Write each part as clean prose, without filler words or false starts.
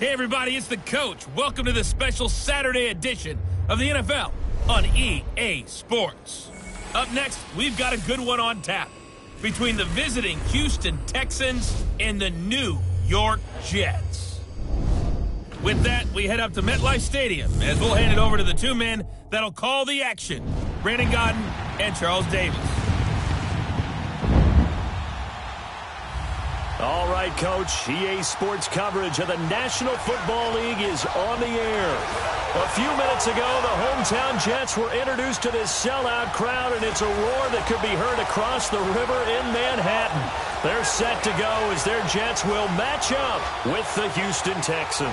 Hey everybody, it's the coach. Welcome to the special Saturday edition of the NFL on EA Sports. Up next, we've got a good one on tap between the visiting Houston Texans and the New York Jets. With that, we head up to MetLife Stadium as we'll hand it over to the two men that'll call the action, Brandon Gaudin and Charles Davis. All right, Coach. EA Sports coverage of the National Football League is on the air. A few minutes ago, the hometown Jets were introduced to this sellout crowd, and it's a roar that could be heard across the river in Manhattan. They're set to go as their Jets will match up with the Houston Texans.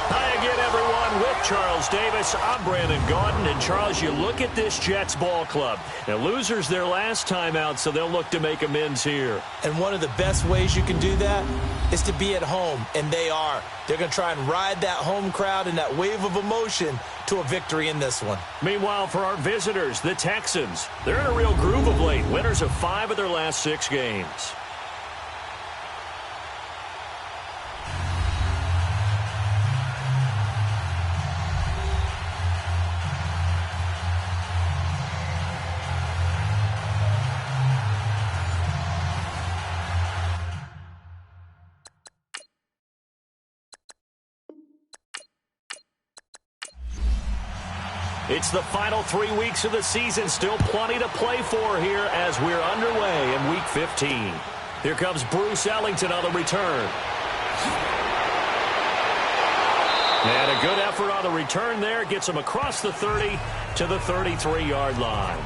Hi again, everyone, with Charles Davis. I'm Brandon Gaudin. And, Charles, you look at this Jets ball club. Now, losers their last time out, so they'll look to make amends here. And one of the best ways you can do that is to be at home, and they are. They're going to try and ride that home crowd and that wave of emotion to a victory in this one. Meanwhile, for our visitors, the Texans, they're in a real groove of late. Winners of 5 of their last 6 games. It's the final 3 weeks of the season. Still plenty to play for here as we're underway in Week 15. Here comes Bruce Ellington on the return. And a good effort on the return there. Gets him across the 30 to the 33-yard line.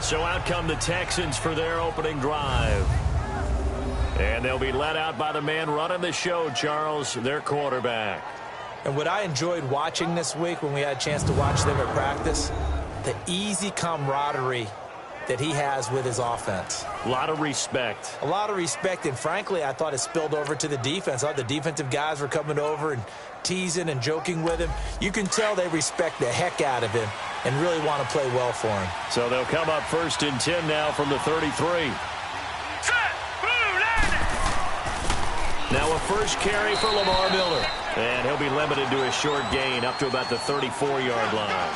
So out come the Texans for their opening drive. And they'll be led out by the man running the show, Charles, their quarterback. And what I enjoyed watching this week when we had a chance to watch them at practice, the easy camaraderie that he has with his offense. A lot of respect. A lot of respect, and frankly, I thought it spilled over to the defense. I thought the defensive guys were coming over and teasing and joking with him. You can tell they respect the heck out of him and really want to play well for him. So they'll come up 1st and 10 now from the 33. Now a first carry for Lamar Miller. And he'll be limited to a short gain up to about the 34-yard line.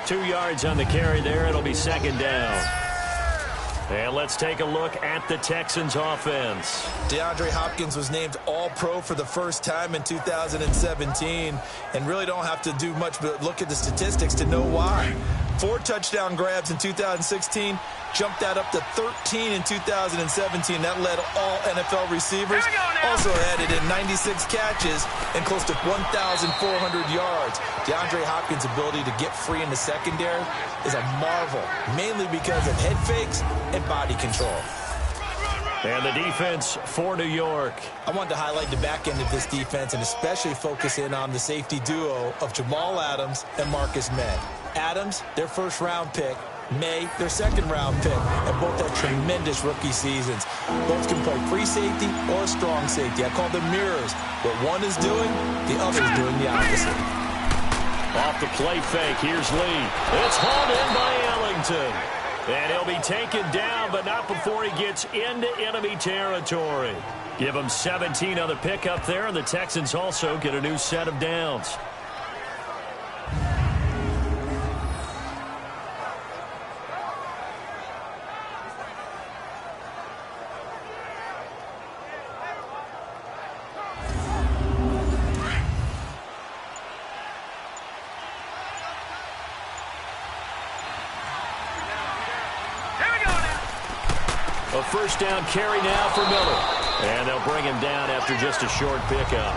2 yards on the carry there. It'll be 2nd down. And let's take a look at the Texans offense. DeAndre Hopkins was named All-Pro for the first time in 2017. And really don't have to do much but look at the statistics to know why. 4 touchdown grabs in 2016. Jumped that up to 13 in 2017. That led all NFL receivers. Also added in 96 catches and close to 1,400 yards. DeAndre Hopkins' ability to get free in the secondary is a marvel, mainly because of head fakes and body control. And the defense for New York. I wanted to highlight the back end of this defense and especially focus in on the safety duo of Jamal Adams and Marcus May. Adams, their first-round pick. May, their second-round pick, and both had tremendous rookie seasons. Both can play free safety or strong safety. I call them mirrors. What one is doing, the other is doing the opposite. Off the play fake, here's Lee. It's hauled in by Ellington. And he'll be taken down, but not before he gets into enemy territory. Give him 17 on the pickup there, and the Texans also get a new set of downs. A first down carry now for Miller. And they'll bring him down after just a short pickup.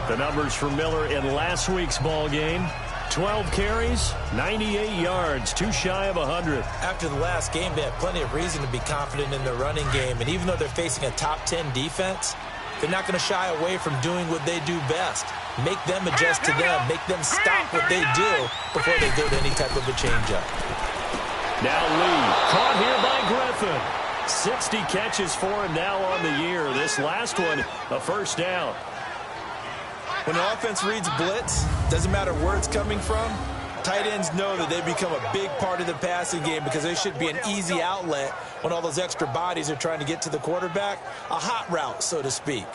The numbers for Miller in last week's ball game: 12 carries, 98 yards, too shy of 100. After the last game, they had plenty of reason to be confident in their running game. And even though they're facing a top 10 defense, they're not going to shy away from doing what they do best. Make them adjust to them. Make them stop what they do before they go to any type of a changeup. Now Lee, caught here by Griffin. 60 catches for him now on the year. This last one, a first down. When the offense reads blitz, doesn't matter where it's coming from, tight ends know that they become a big part of the passing game because they should be an easy outlet when all those extra bodies are trying to get to the quarterback. A hot route, so to speak.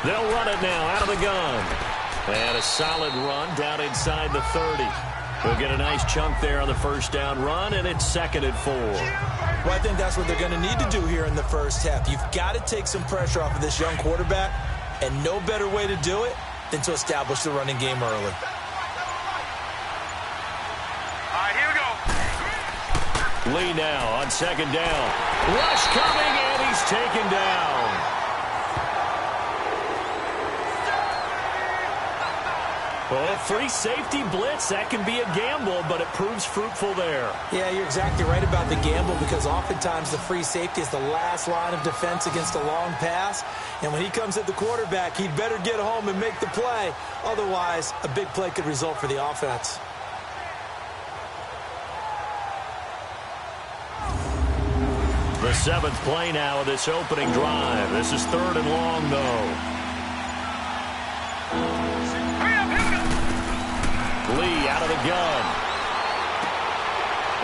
They'll run it now out of the gun. And a solid run down inside the 30. They'll get a nice chunk there on the first down run, and it's 2nd and 4. Well, I think that's what they're going to need to do here in the first half. You've got to take some pressure off of this young quarterback, and no better way to do it than to establish the running game early. All right, here we go. Lee now on 2nd down. Rush coming, and he's taken down. Well, a free safety blitz, that can be a gamble, but it proves fruitful there. Yeah, you're exactly right about the gamble, because oftentimes the free safety is the last line of defense against a long pass. And when he comes at the quarterback, he'd better get home and make the play. Otherwise, a big play could result for the offense. The 7th play now of this opening drive. This is 3rd and long, though. Lee out of the gun.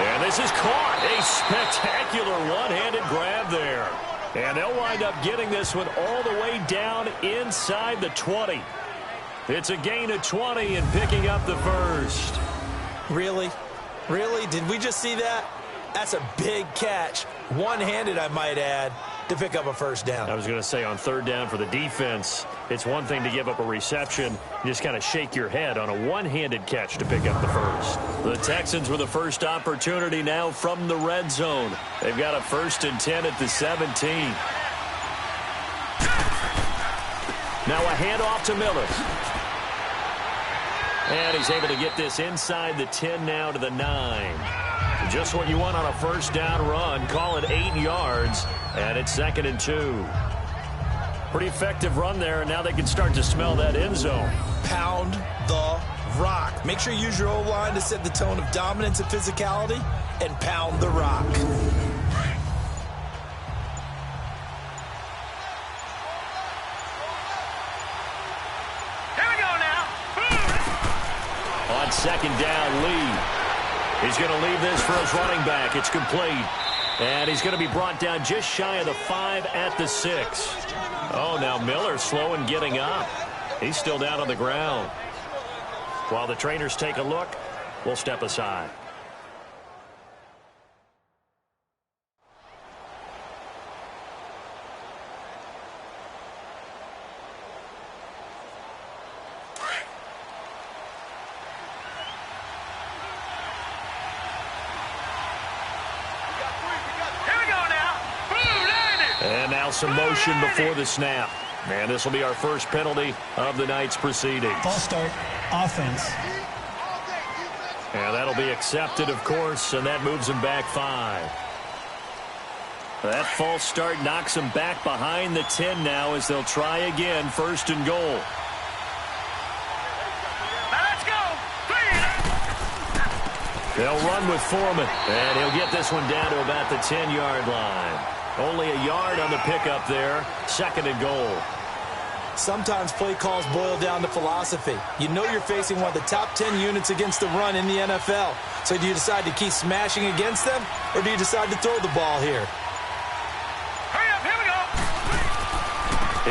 And this is caught. A spectacular one-handed grab there. And they'll wind up getting this one all the way down inside the 20. It's a gain of 20 and picking up the first. Really? Really? Did we just see that? That's a big catch. One-handed, I might add, to pick up a first down. I was going to say, on 3rd down for the defense, it's one thing to give up a reception. You just kind of shake your head on a one-handed catch to pick up the first. The Texans with the first opportunity now from the red zone. They've got a 1st and 10 at the 17. Now a handoff to Miller. And he's able to get this inside the 10 now to the 9. Just what you want on a first down run. Call it 8 yards, and it's 2nd and 2. Pretty effective run there, and now they can start to smell that end zone. Pound the rock. Make sure you use your O-line to set the tone of dominance and physicality, and pound the rock. Here we go now. On 2nd down, Lee. He's going to leave this for his running back. It's complete. And he's going to be brought down just shy of the 5 at the 6. Oh, now Miller slow in getting up. He's still down on the ground. While the trainers take a look, we'll step aside. And now some motion before the snap. And this will be our first penalty of the night's proceedings. False start, offense. And that'll be accepted, of course, and that moves him back 5. That false start knocks him back behind the 10 now as they'll try again, 1st and goal. Now let's go. They'll run with Foreman, and he'll get this one down to about the 10-yard line. Only a yard on the pickup there. 2nd and goal. Sometimes play calls boil down to philosophy. You know you're facing one of the top 10 units against the run in the NFL. So do you decide to keep smashing against them, or do you decide to throw the ball here? Hurry up, here we go.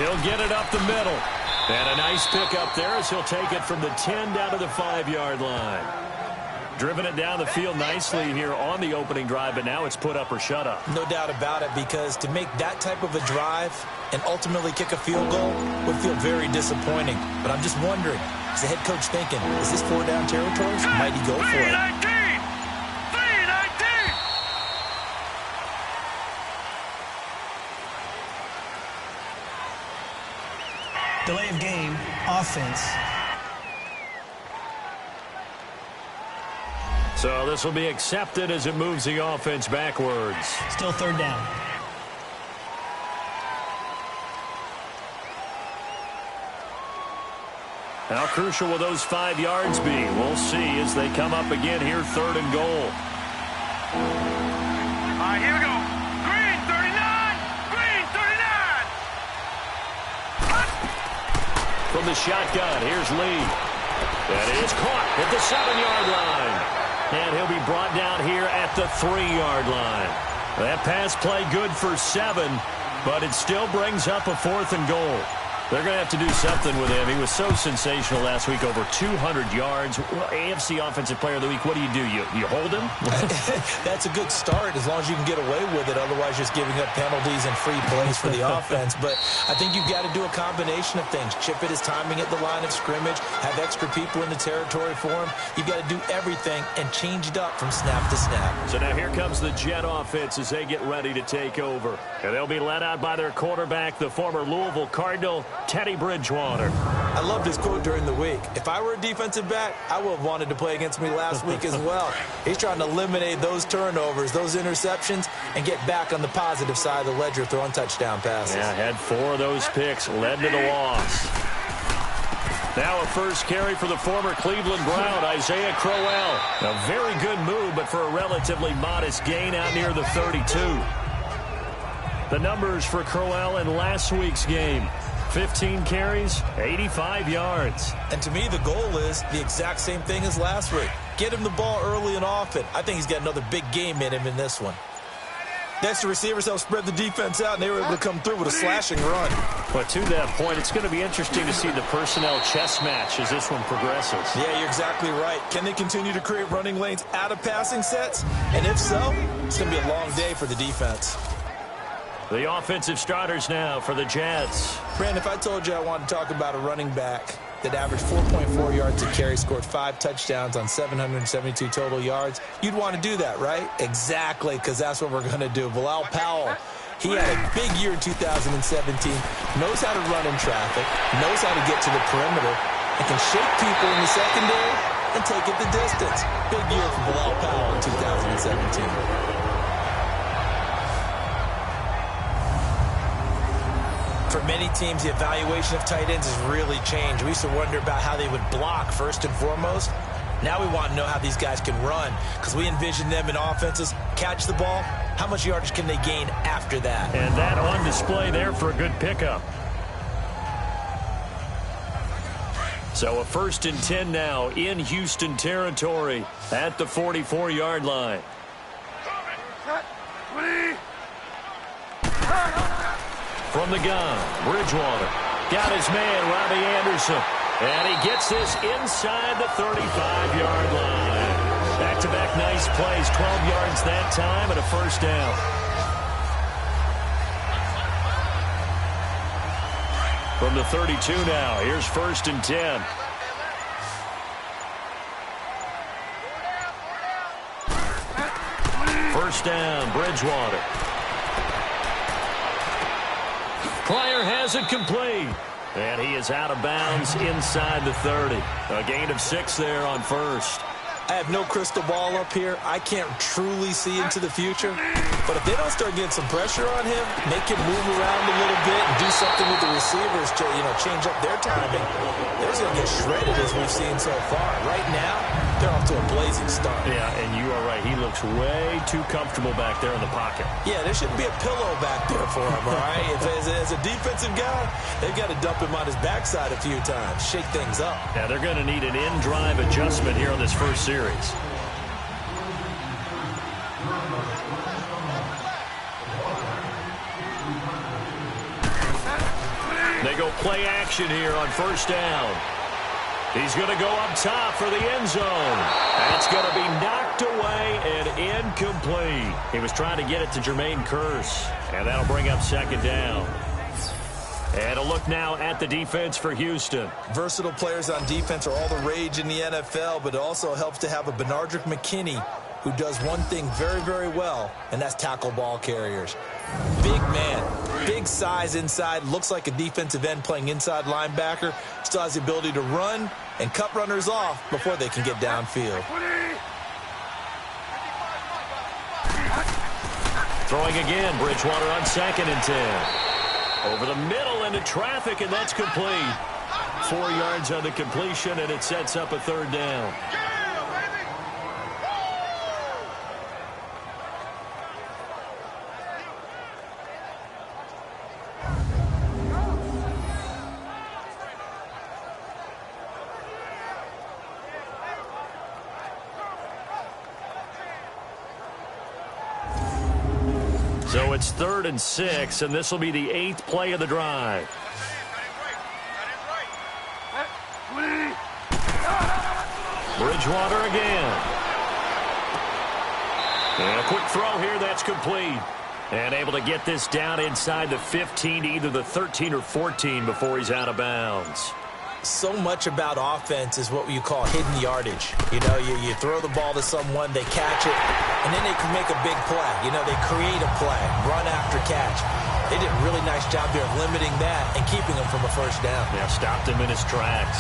He'll get it up the middle. And a nice pickup there as he'll take it from the 10 down to the 5-yard line. Driven it down the field nicely here on the opening drive, but now it's put up or shut up. No doubt about it, because to make that type of a drive and ultimately kick a field goal would feel very disappointing. But I'm just wondering, is the head coach thinking, is this 4-down territory? Might he go for it? 319! 319! Delay of game, offense. So this will be accepted as it moves the offense backwards. Still 3rd down. How crucial will those 5 yards be? We'll see as they come up again here, 3rd and goal. All right, here we go. Green, 39! Green, 39! From the shotgun, here's Lee. And it is caught at the 7-yard line. And he'll be brought down here at the 3-yard line. That pass play good for 7, but it still brings up a 4th and goal. They're going to have to do something with him. He was so sensational last week, over 200 yards. AFC Offensive Player of the Week, what do? You hold him? That's a good start as long as you can get away with it. Otherwise, just giving up penalties and free plays for the offense. But I think you've got to do a combination of things. Chip it his timing at the line of scrimmage, have extra people in the territory for him. You've got to do everything and change it up from snap to snap. So now here comes the Jet offense as they get ready to take over. And they'll be led out by their quarterback, the former Louisville Cardinal, Teddy Bridgewater. I loved his quote during the week. If I were a defensive back, I would have wanted to play against me last week as well. He's trying to eliminate those turnovers, those interceptions, and get back on the positive side of the ledger throwing touchdown passes. Yeah, had 4 of those picks, led to the loss. Now a first carry for the former Cleveland Brown, Isaiah Crowell. A very good move, but for a relatively modest gain out near the 32. The numbers for Crowell in last week's game. 15 carries, 85 yards. And to me, the goal is the exact same thing as last week. Get him the ball early and often. I think he's got another big game in him in this one. Next, the receivers help spread the defense out, and they were able to come through with a slashing run. But to that point, it's going to be interesting to see the personnel chess match as this one progresses. Yeah, you're exactly right. Can they continue to create running lanes out of passing sets? And if so, it's going to be a long day for the defense. The offensive starters now for the Jets. Brandon, if I told you I wanted to talk about a running back that averaged 4.4 yards a carry, scored 5 touchdowns on 772 total yards, you'd want to do that, right? Exactly, because that's what we're going to do. Bilal Powell, he had a big year in 2017, knows how to run in traffic, knows how to get to the perimeter, and can shake people in the secondary and take it the distance. Big year for Bilal Powell in 2017. For many teams, the evaluation of tight ends has really changed. We used to wonder about how they would block first and foremost. Now we want to know how these guys can run because we envision them in offenses, catch the ball. How much yardage can they gain after that? And that on display there for a good pickup. So a 1st and 10 now in Houston territory at the 44-yard line. From the gun, Bridgewater got his man, Robbie Anderson. And he gets this inside the 35-yard line. Back-to-back nice plays, 12 yards that time and a first down. From the 32 now, here's 1st and 10. First down, Bridgewater. Pryor has it complete. And he is out of bounds inside the 30. A gain of 6 there on first. I have no crystal ball up here. I can't truly see into the future. But if they don't start getting some pressure on him, make him move around a little bit and do something with the receivers to, change up their timing, they're just going to get shredded as we've seen so far. Right now, they're off to a blazing start. Yeah, and you are right. He looks way too comfortable back there in the pocket. Yeah, there shouldn't be a pillow back there for him, all right? As a defensive guy, they've got to dump him on his backside a few times, shake things up. Yeah, they're going to need an in-drive adjustment here on this first series. They go play action here on first down. He's going to go up top for the end zone. That's going to be knocked away and incomplete. He was trying to get it to Jermaine Kearse, and that'll bring up 2nd down. And a look now at the defense for Houston. Versatile players on defense are all the rage in the NFL, but it also helps to have a Benardrick McKinney who does one thing very, very well, and that's tackle ball carriers. Big man, big size inside, looks like a defensive end playing inside linebacker, still has the ability to run and cut runners off before they can get downfield. Throwing again, Bridgewater on 2nd and 10. Over the middle into traffic, and that's complete. 4 yards on the completion, and it sets up a 3rd down. So it's 3rd and 6, and this will be the 8th play of the drive. Bridgewater again. And a quick throw here, that's complete. And able to get this down inside the 15 to either the 13 or 14 before he's out of bounds. So much about offense is what you call hidden yardage. You know, you throw the ball to someone, they catch it, and then they can make a big play. You know, they create a play, run after catch. They did a really nice job there of limiting that and keeping him from a first down. Yeah, stopped him in his tracks.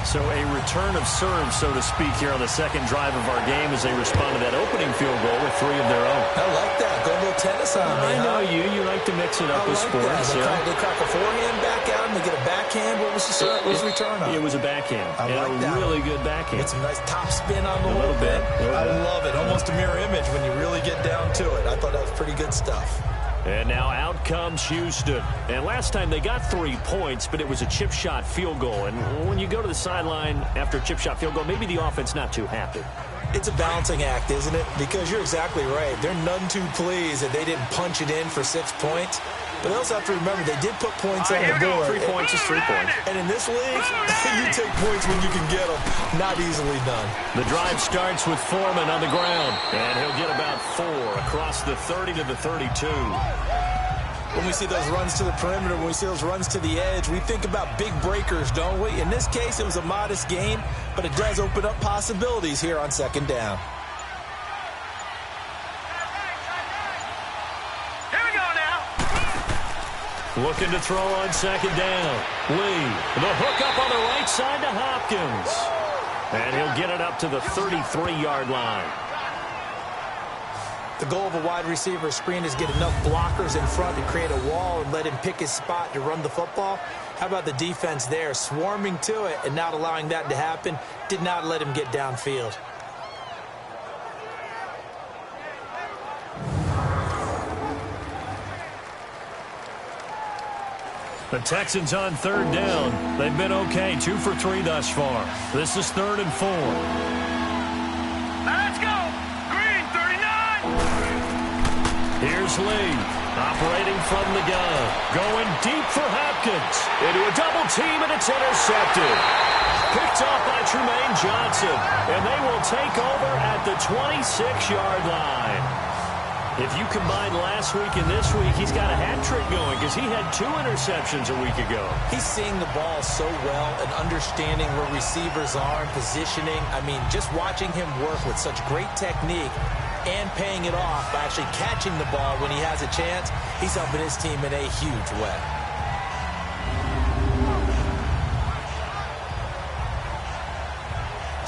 So a return of serve, so to speak, here on the second drive of our game as they respond to that opening field goal with 3 of their own. I like that. Go a little tennis on me. I know you. You like to mix it up with sports. They crack a forehand back out and they get a backhand. What was the return on? It was a backhand. I like that. A really good backhand. Get some nice top spin on the a little bit. I love it. Almost a mirror image when you really get down to it. I thought that was pretty good stuff. And now out comes Houston. And last time they got 3 points, but it was a chip shot field goal. And when you go to the sideline after a chip shot field goal, maybe the offense not too happy. It's a balancing act, isn't it? Because you're exactly right. They're none too pleased that they didn't punch it in for 6 points. But they also have to remember they did put points on the board. 3 points is 3 points. And in this league, you take points when you can get them. Not easily done. The drive starts with Foreman on the ground. And he'll get about 4 across the 30 to the 32. When we see those runs to the perimeter, when we see those runs to the edge, we think about big breakers, don't we? In this case, it was a modest gain, but it does open up possibilities here on second down. Here we go now. Looking to throw on second down. Lee, the hook up on the right side to Hopkins. And he'll get it up to the 33-yard line. The goal of a wide receiver screen is get enough blockers in front to create a wall and let him pick his spot to run the football. How about the defense there, swarming to it and not allowing that to happen? Did not let him get downfield. The Texans on third down. They've been okay, 2 for 3 thus far. This is 3rd and 4. Let's go. Green 39. Here's Lee, operating from the gun. Going deep for Hopkins. Into a double team, and it's intercepted. Picked off by Tremaine Johnson. And they will take over at the 26-yard line. If you combine last week and this week, he's got a hat trick going because he had 2 interceptions a week ago. He's seeing the ball so well and understanding where receivers are and positioning. I mean, just watching him work with such great technique and paying it off by actually catching the ball when he has a chance, he's helping his team in a huge way.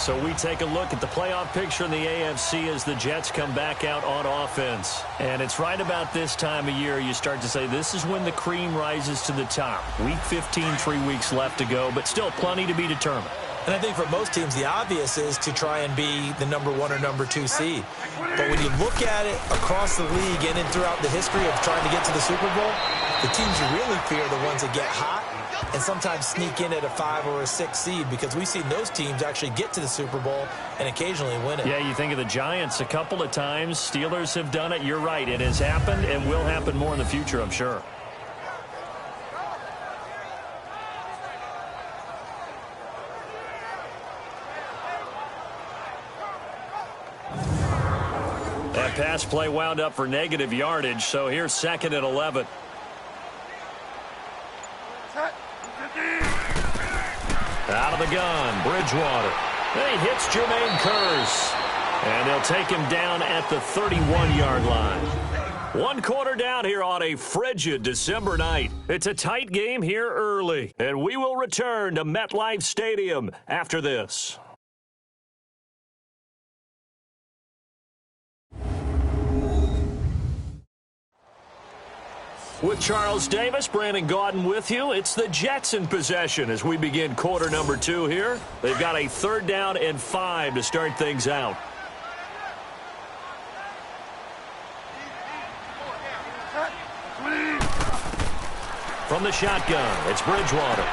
So we take a look at the playoff picture in the AFC as the Jets come back out on offense. And it's right about this time of year you start to say this is when the cream rises to the top. Week 15, 3 weeks left to go, but still plenty to be determined. And I think for most teams, the obvious is to try and be the number 1 or number 2 seed. But when you look at it across the league and throughout the history of trying to get to the Super Bowl, the teams you really fear are the ones that get hot and sometimes sneak in at a 5 or a 6 seed, because we've seen those teams actually get to the Super Bowl and occasionally win it. Yeah, you think of the Giants a couple of times. Steelers have done it. You're right. It has happened and will happen more in the future, I'm sure. That pass play wound up for negative yardage, so here's 2nd and 11. Out of the gun, Bridgewater. And he hits Jermaine Kearse. And they'll take him down at the 31-yard line. 1 quarter down here on a frigid December night. It's a tight game here early. And we will return to MetLife Stadium after this. With Charles Davis, Brandon Gaudin with you. It's the Jets in possession as we begin quarter number 2 here. They've got a 3rd down and 5 to start things out. From the shotgun, it's Bridgewater.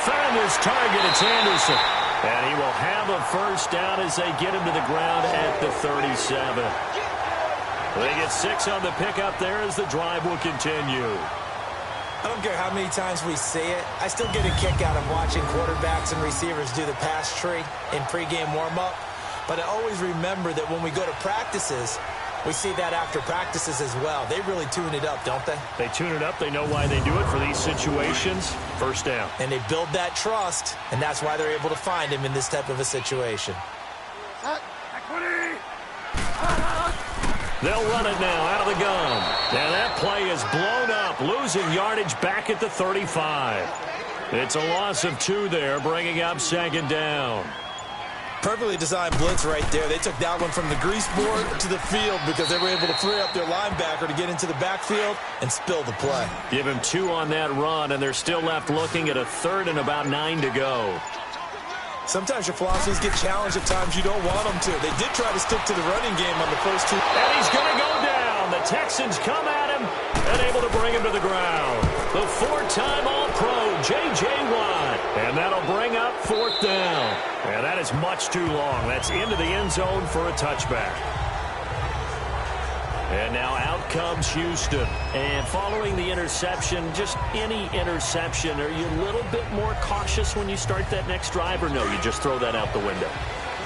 Found his target, it's Anderson. And he will have a first down as they get him to the ground at the 37. They get 6 on the pickup there as the drive will continue. I don't care how many times we see it. I still get a kick out of watching quarterbacks and receivers do the pass tree in pregame warm-up. But I always remember that when we go to practices, we see that after practices as well. They really tune it up, don't they? They tune it up. They know why they do it for these situations. First down. And they build that trust, and that's why they're able to find him in this type of a situation. They'll run it now out of the gun. And that play is blown up, losing yardage back at the 35. It's a loss of 2 there, bringing up second down. Perfectly designed blitz right there. They took that one from the grease board to the field because they were able to free up their linebacker to get into the backfield and spill the play. Give him 2 on that run, and they're still left looking at a 3rd and about 9 to go. Sometimes your philosophies get challenged at times you don't want them to. They did try to stick to the running game on the first 2. And he's going to go down. The Texans come at him and able to bring him to the ground. The 4-time All-Pro, J.J. Watt. And that'll bring up 4th down. And that is much too long. That's into the end zone for a touchback. And now out comes Houston. And following the interception, just any interception, are you a little bit more cautious when you start that next drive, or no, you just throw that out the window?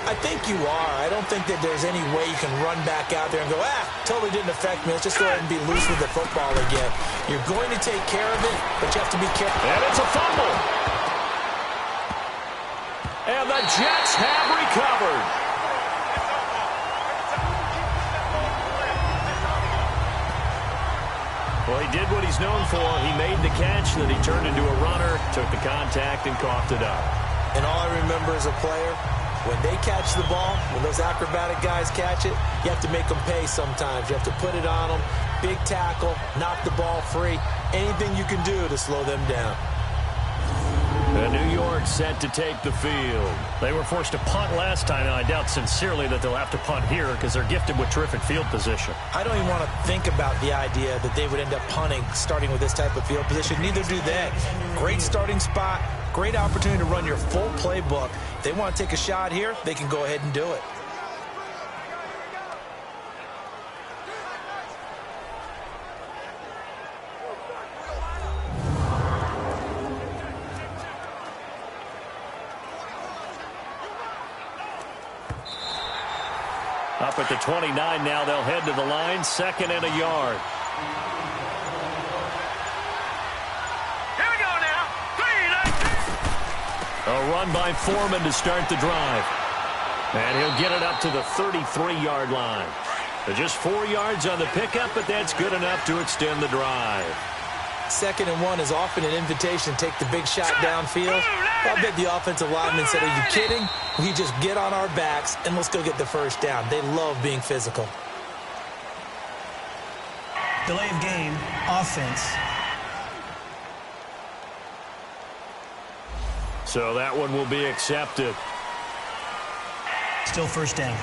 I think you are. I don't think that there's any way you can run back out there and go, totally didn't affect me. Let's just go ahead and be loose with the football again. You're going to take care of it, but you have to be careful. And it's a fumble. And the Jets have recovered. Well, he did what he's known for. He made the catch, then he turned into a runner, took the contact, and coughed it up. And all I remember as a player, when they catch the ball, when those acrobatic guys catch it, you have to make them pay sometimes. You have to put it on them, big tackle, knock the ball free, anything you can do to slow them down. And New York set to take the field. They were forced to punt last time, and I doubt sincerely that they'll have to punt here because they're gifted with terrific field position. I don't even want to think about the idea that they would end up punting starting with this type of field position. Neither do they. Great starting spot, great opportunity to run your full playbook. If they want to take a shot here, they can go ahead and do it. Up at the 29 now, they'll head to the line, 2nd and a yard. Here we go now. 3-19. A run by Foreman to start the drive. And he'll get it up to the 33-yard line. Just 4 yards on the pickup, but that's good enough to extend the drive. 2nd and 1 is often an invitation to take the big shot downfield. I bet the offensive lineman said, are you kidding? We just get on our backs and let's go get the first down. They love being physical. Delay of game, offense. So that one will be accepted. Still first down.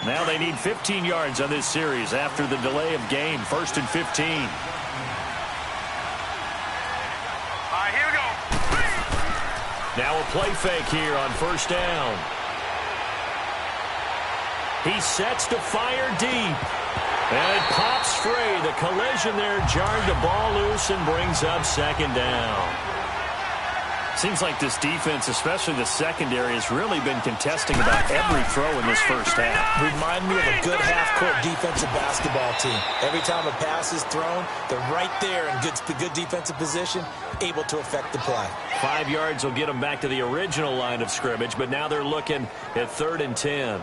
Now they need 15 yards on this series after the delay of game. 1st and 15. All right, here we go. Now a play fake here on 1st down. He sets to fire deep. And it pops free. The collision there jarred the ball loose and brings up 2nd down. Seems like this defense, especially the secondary, has really been contesting about every throw in this first half. Remind me of a good half-court defensive basketball team. Every time a pass is thrown, they're right there in good defensive position, able to affect the play. 5 yards will get them back to the original line of scrimmage, but now they're looking at 3rd and 10.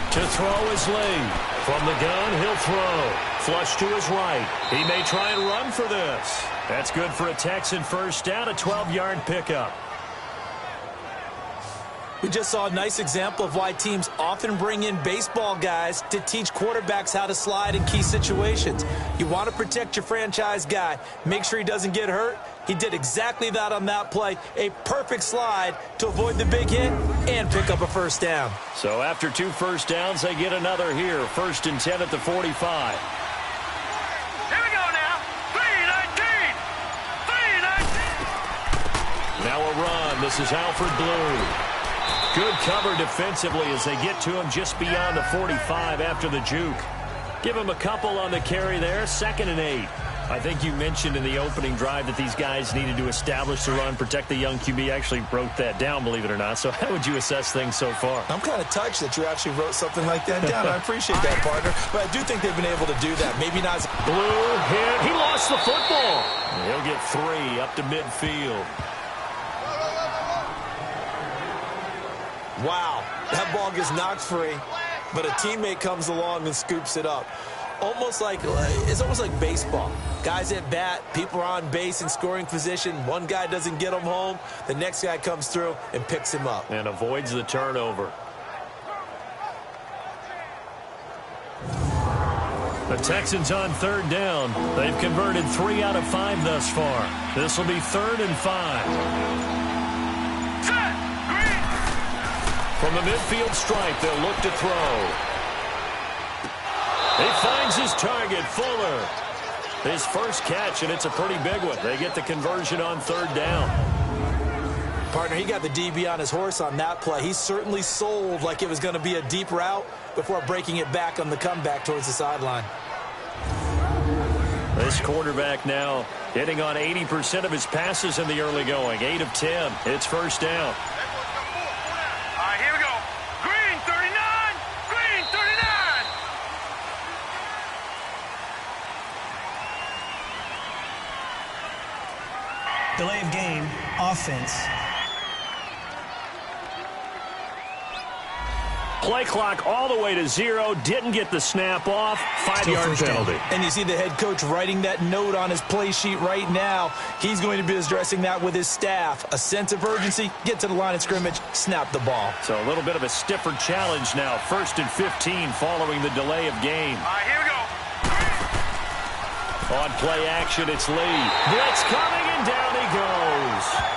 To throw is Lee. From the gun, he'll throw. Flush to his right. He may try and run for this. That's good for a Texan first down, a 12-yard pickup. We just saw a nice example of why teams often bring in baseball guys to teach quarterbacks how to slide in key situations. You want to protect your franchise guy. Make sure he doesn't get hurt. He did exactly that on that play. A perfect slide to avoid the big hit and pick up a first down. So after 2 first downs, they get another here. 1st and 10 at the 45. Here we go now. 3-19. 3-19. Now a run. This is Alfred Blue. Good cover defensively as they get to him just beyond the 45 after the juke. Give him a couple on the carry there. 2nd and 8. I think you mentioned in the opening drive that these guys needed to establish the run, protect the young QB. Actually wrote that down, believe it or not. So how would you assess things so far? I'm kind of touched that you actually wrote something like that down. I appreciate that, partner. But I do think they've been able to do that. Maybe not as... Blue hit. He lost the football. He'll get 3 up to midfield. Wow. That ball gets knocked free, but a teammate comes along and scoops it up. It's almost like baseball. Guys at bat, people are on base in scoring position. One guy doesn't get him home. The next guy comes through and picks him up. And avoids the turnover. The Texans on 3rd down. They've converted 3 out of 5 thus far. This will be 3rd and 5. From the midfield stripe, they'll look to throw. He finds his target, Fuller. His first catch, and it's a pretty big one. They get the conversion on 3rd down. Partner, he got the DB on his horse on that play. He certainly sold like it was going to be a deep route before breaking it back on the comeback towards the sideline. This quarterback now hitting on 80% of his passes in the early going. 8 of 10. It's 1st down. All right, here we go. Green 39. Green 39. Delay of game, offense. Play clock all the way to 0. Didn't get the snap off. 5-yard penalty. And you see the head coach writing that note on his play sheet right now. He's going to be addressing that with his staff. A sense of urgency, get to the line of scrimmage, snap the ball. So a little bit of a stiffer challenge now. 1st and 15 following the delay of game. All right, here we go. On play action, it's Lee. Blitz coming, and down he goes.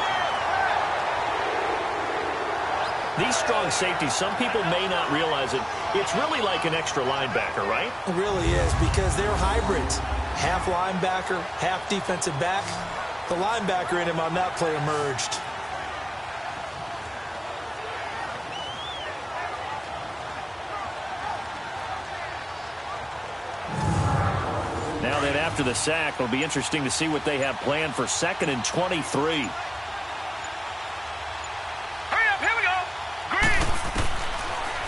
These strong safeties, some people may not realize it. It's really like an extra linebacker, right? It really is, because they're hybrids. Half linebacker, half defensive back. The linebacker in him on that play emerged. Now that after the sack, it'll be interesting to see what they have planned for 2nd and 23.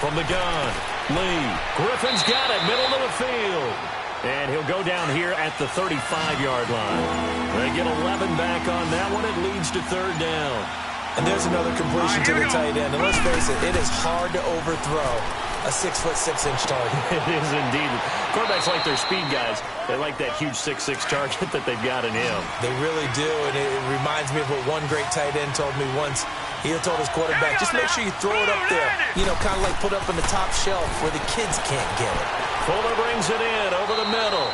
From the gun, Lee. Griffin's got it, middle of the field. And he'll go down here at the 35-yard line. They get 11 back on that one. It leads to 3rd down. And there's another completion to the tight end. And let's face it, it is hard to overthrow a 6'6" target. It is indeed. Quarterbacks like their speed guys. They like that huge 6'6" target that they've got in him. They really do, and it reminds me of what one great tight end told me once. He told his quarterback, just make sure you throw it up there. You know, kind of like put up on the top shelf where the kids can't get it. Fuller brings it in over the middle.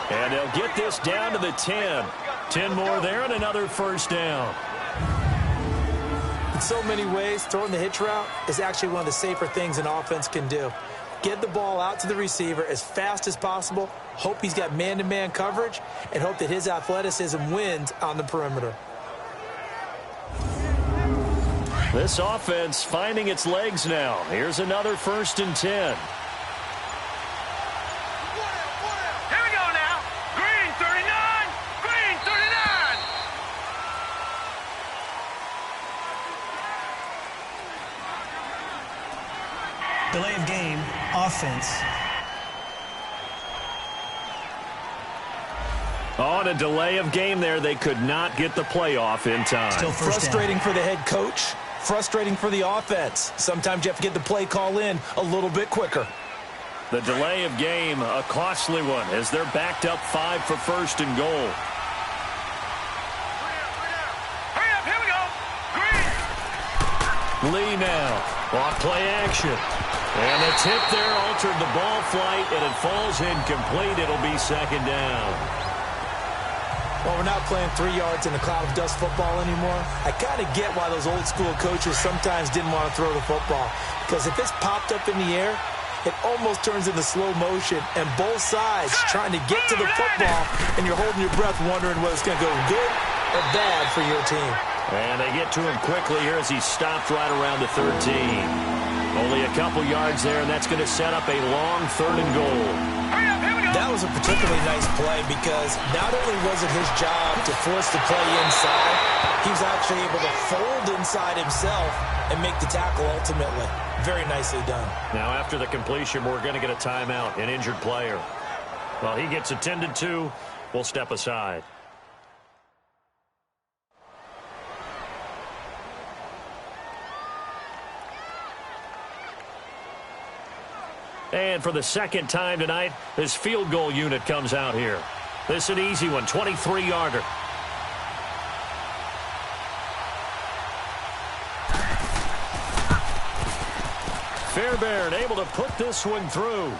And they'll get this down to the 10. 10 more there and another 1st down. In so many ways, throwing the hitch route is actually one of the safer things an offense can do. Get the ball out to the receiver as fast as possible, hope he's got man-to-man coverage, and hope that his athleticism wins on the perimeter. This offense finding its legs now. Here's another 1st and 10. Here we go now. Green 39. Green 39. Delay of game, offense. On a delay of game there, they could not get the playoff in time. Still frustrating for the head coach. Frustrating for the offense. Sometimes you have to get the play call in a little bit quicker. The delay of game, a costly one, as they're backed up 5 for 1st and goal. Hurry up, here we go. Green. Lee now, off play action. And the tip there altered the ball flight, and it falls incomplete. It'll be 2nd down. Well, we're not playing 3 yards in a cloud of dust football anymore. I kind of get why those old school coaches sometimes didn't want to throw the football. Because if it's popped up in the air, it almost turns into slow motion. And both sides trying to get to the football, and you're holding your breath wondering whether it's going to go good or bad for your team. And they get to him quickly here as he's stopped right around the 13. Only a couple yards there, and that's going to set up a long 3rd and goal. That was a particularly nice play because not only was it his job to force the play inside, he was actually able to fold inside himself and make the tackle ultimately. Very nicely done. Now after the completion, we're going to get a timeout, an injured player. Well, he gets attended to. We'll step aside. And for the second time tonight, this field goal unit comes out here. This is an easy one, 23-yarder. Fairbairn able to put this one through.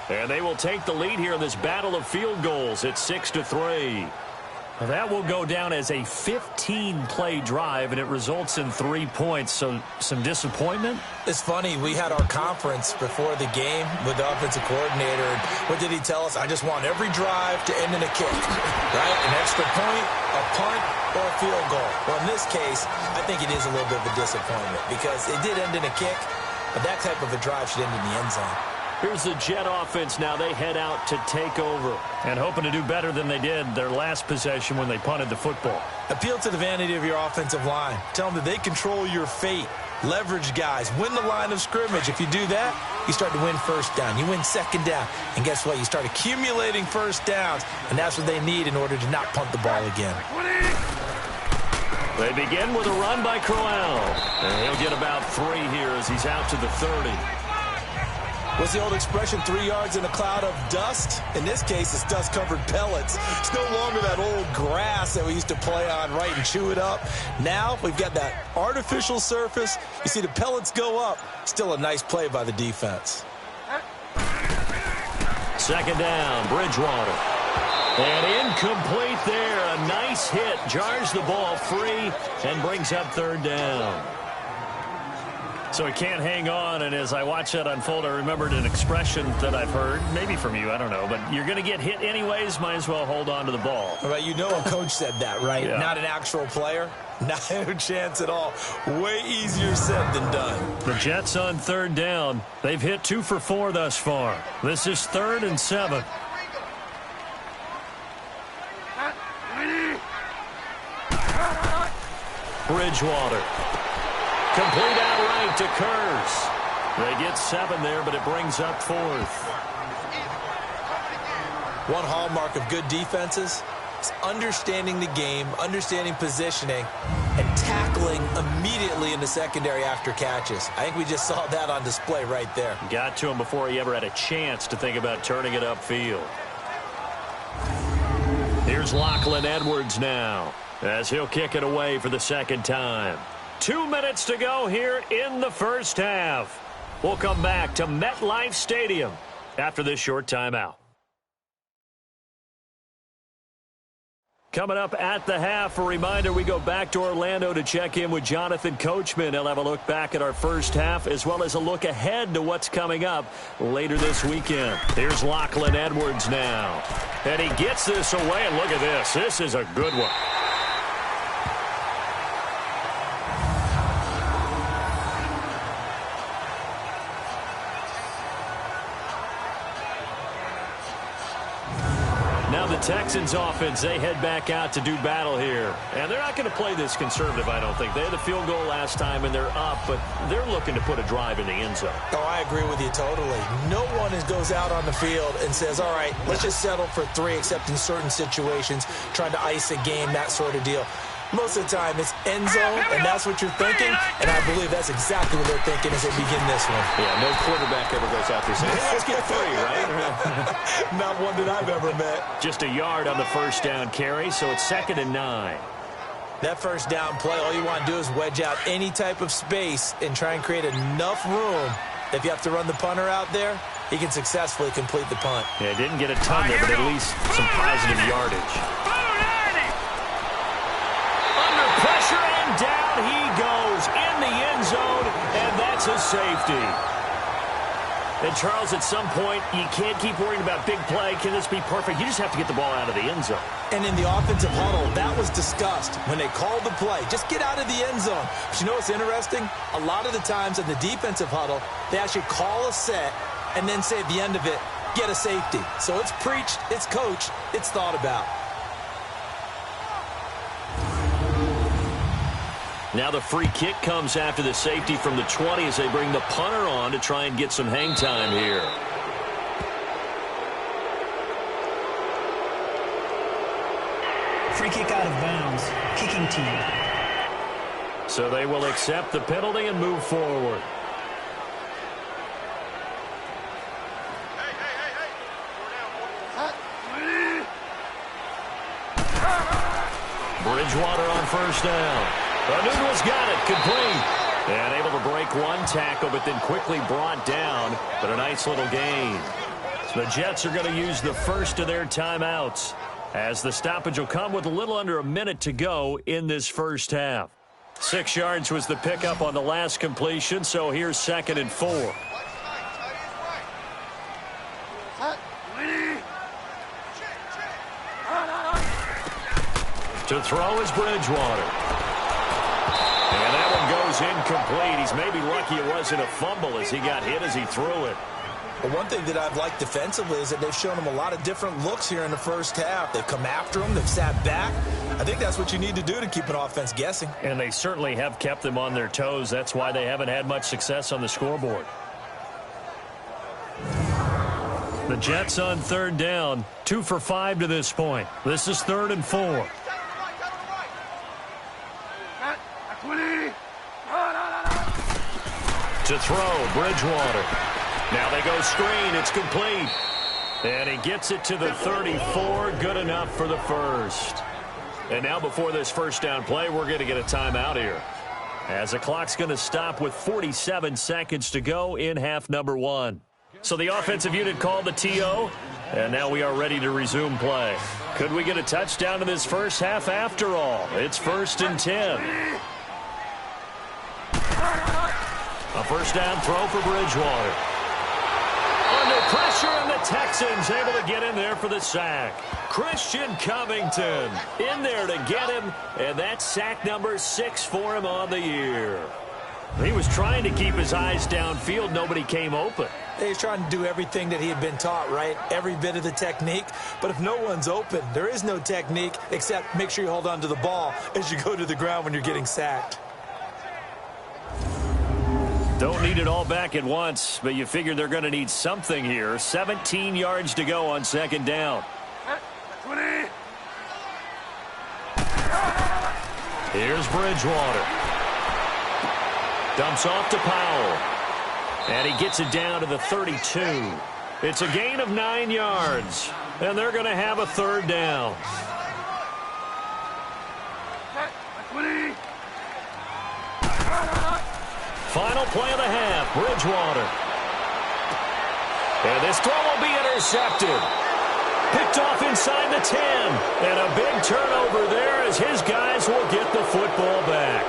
And they will take the lead here in this battle of field goals at 6-3. That will go down as a 15-play drive, and it results in 3 points. So some disappointment? It's funny. We had our conference before the game with the offensive coordinator. And what did he tell us? I just want every drive to end in a kick, right? An extra point, a punt, or a field goal. Well, in this case, I think it is a little bit of a disappointment because it did end in a kick, but that type of a drive should end in the end zone. Here's the Jet offense now. They head out to take over. And hoping to do better than they did their last possession when they punted the football. Appeal to the vanity of your offensive line. Tell them that they control your fate. Leverage guys. Win the line of scrimmage. If you do that, you start to win first down. You win second down. And guess what? You start accumulating first downs. And that's what they need in order to not punt the ball again. They begin with a run by Crowell. And he'll get about 3 here as he's out to the 30. What's the old expression, 3 yards in a cloud of dust? In this case, it's dust-covered pellets. It's no longer that old grass that we used to play on, right, and chew it up. Now we've got that artificial surface. You see the pellets go up. Still a nice play by the defense. Second down, Bridgewater. And incomplete there. A nice hit. Jars the ball free and brings up 3rd down. So he can't hang on, and as I watch that unfold, I remembered an expression that I've heard, maybe from you, I don't know, but you're going to get hit anyways, might as well hold on to the ball. All right, you know a coach said that, right? Yeah. Not an actual player. Not a chance at all. Way easier said than done. The Jets on 3rd down. They've hit 2 for 4 thus far. This is 3rd and 7. Bridgewater. Complete outright to Kurz. They get 7 there, but it brings up 4th. One hallmark of good defenses is understanding the game, understanding positioning, and tackling immediately in the secondary after catches. I think we just saw that on display right there. Got to him before he ever had a chance to think about turning it upfield. Here's Lachlan Edwards now, as he'll kick it away for the second time. 2 minutes to go here in the first half. We'll come back to MetLife Stadium after this short timeout. Coming up at the half, a reminder, we go back to Orlando to check in with Jonathan Coachman. He'll have a look back at our first half as well as a look ahead to what's coming up later this weekend. Here's Lachlan Edwards now. And he gets this away, and look at this. This is a good one. The Texans offense, they head back out to do battle here. And they're not going to play this conservative, I don't think. They had the field goal last time, and they're up, but they're looking to put a drive in the end zone. Oh, I agree with you totally. No one goes out on the field and says, all right, let's just settle for 3, except in certain situations, trying to ice a game, that sort of deal. Most of the time, it's end zone, and that's what you're thinking, and I believe that's exactly what they're thinking as they begin this one. Yeah, no quarterback ever goes out there saying, hey, let's get 3, right? Not one that I've ever met. Just a yard on the first down carry, so it's 2nd and 9. That first down play, all you want to do is wedge out any type of space and try and create enough room that if you have to run the punter out there, he can successfully complete the punt. Yeah, didn't get a ton there, but at least some positive yardage. Pressure, and down he goes in the end zone, and that's a safety. And, Charles, at some point, you can't keep worrying about big play. Can this be perfect? You just have to get the ball out of the end zone. And in the offensive huddle, that was discussed when they called the play. Just get out of the end zone. But you know what's interesting? A lot of the times in the defensive huddle, they actually call a set and then say at the end of it, get a safety. So it's preached, it's coached, it's thought about. Now the free kick comes after the safety from the 20 as they bring the punter on to try and get some hang time here. Free kick out of bounds. Kicking team. So they will accept the penalty and move forward. Bridgewater on first down. Newell's got it, complete. And able to break one tackle, but then quickly brought down. But a nice little gain. So the Jets are going to use the first of their timeouts, as the stoppage will come with a little under a minute to go in this first half. 6 yards was the pickup on the last completion, so here's 2nd and 4. To throw is Bridgewater. And that one goes incomplete. He's maybe lucky it wasn't a fumble as he got hit as he threw it. Well, one thing that I've liked defensively is that they've shown him a lot of different looks here in the first half. They've come after him. They've sat back. I think that's what you need to do to keep an offense guessing. And they certainly have kept them on their toes. That's why they haven't had much success on the scoreboard. The Jets on 3rd down. 2 for 5 to this point. This is 3rd and 4. To throw, Bridgewater. Now they go screen. It's complete. And he gets it to the 34. Good enough for the first. And now before this first down play, we're going to get a timeout here, as the clock's going to stop with 47 seconds to go in half number 1. So the offensive unit called the TO, and now we are ready to resume play. Could we get a touchdown in this first half after all? It's 1st and 10. A first down throw for Bridgewater. Under pressure, and the Texans able to get in there for the sack. Christian Covington in there to get him, and that's sack number 6 for him on the year. He was trying to keep his eyes downfield. Nobody came open. He's trying to do everything that he had been taught, right? Every bit of the technique. But if no one's open, there is no technique except make sure you hold on to the ball as you go to the ground when you're getting sacked. Don't need it all back at once, but you figure they're going to need something here. 17 yards to go on 2nd down. Here's Bridgewater. Dumps off to Powell. And he gets it down to the 32. It's a gain of 9 yards. And they're going to have a 3rd down. Final play of the half, Bridgewater. And this throw will be intercepted. Picked off inside the 10. And a big turnover there as his guys will get the football back.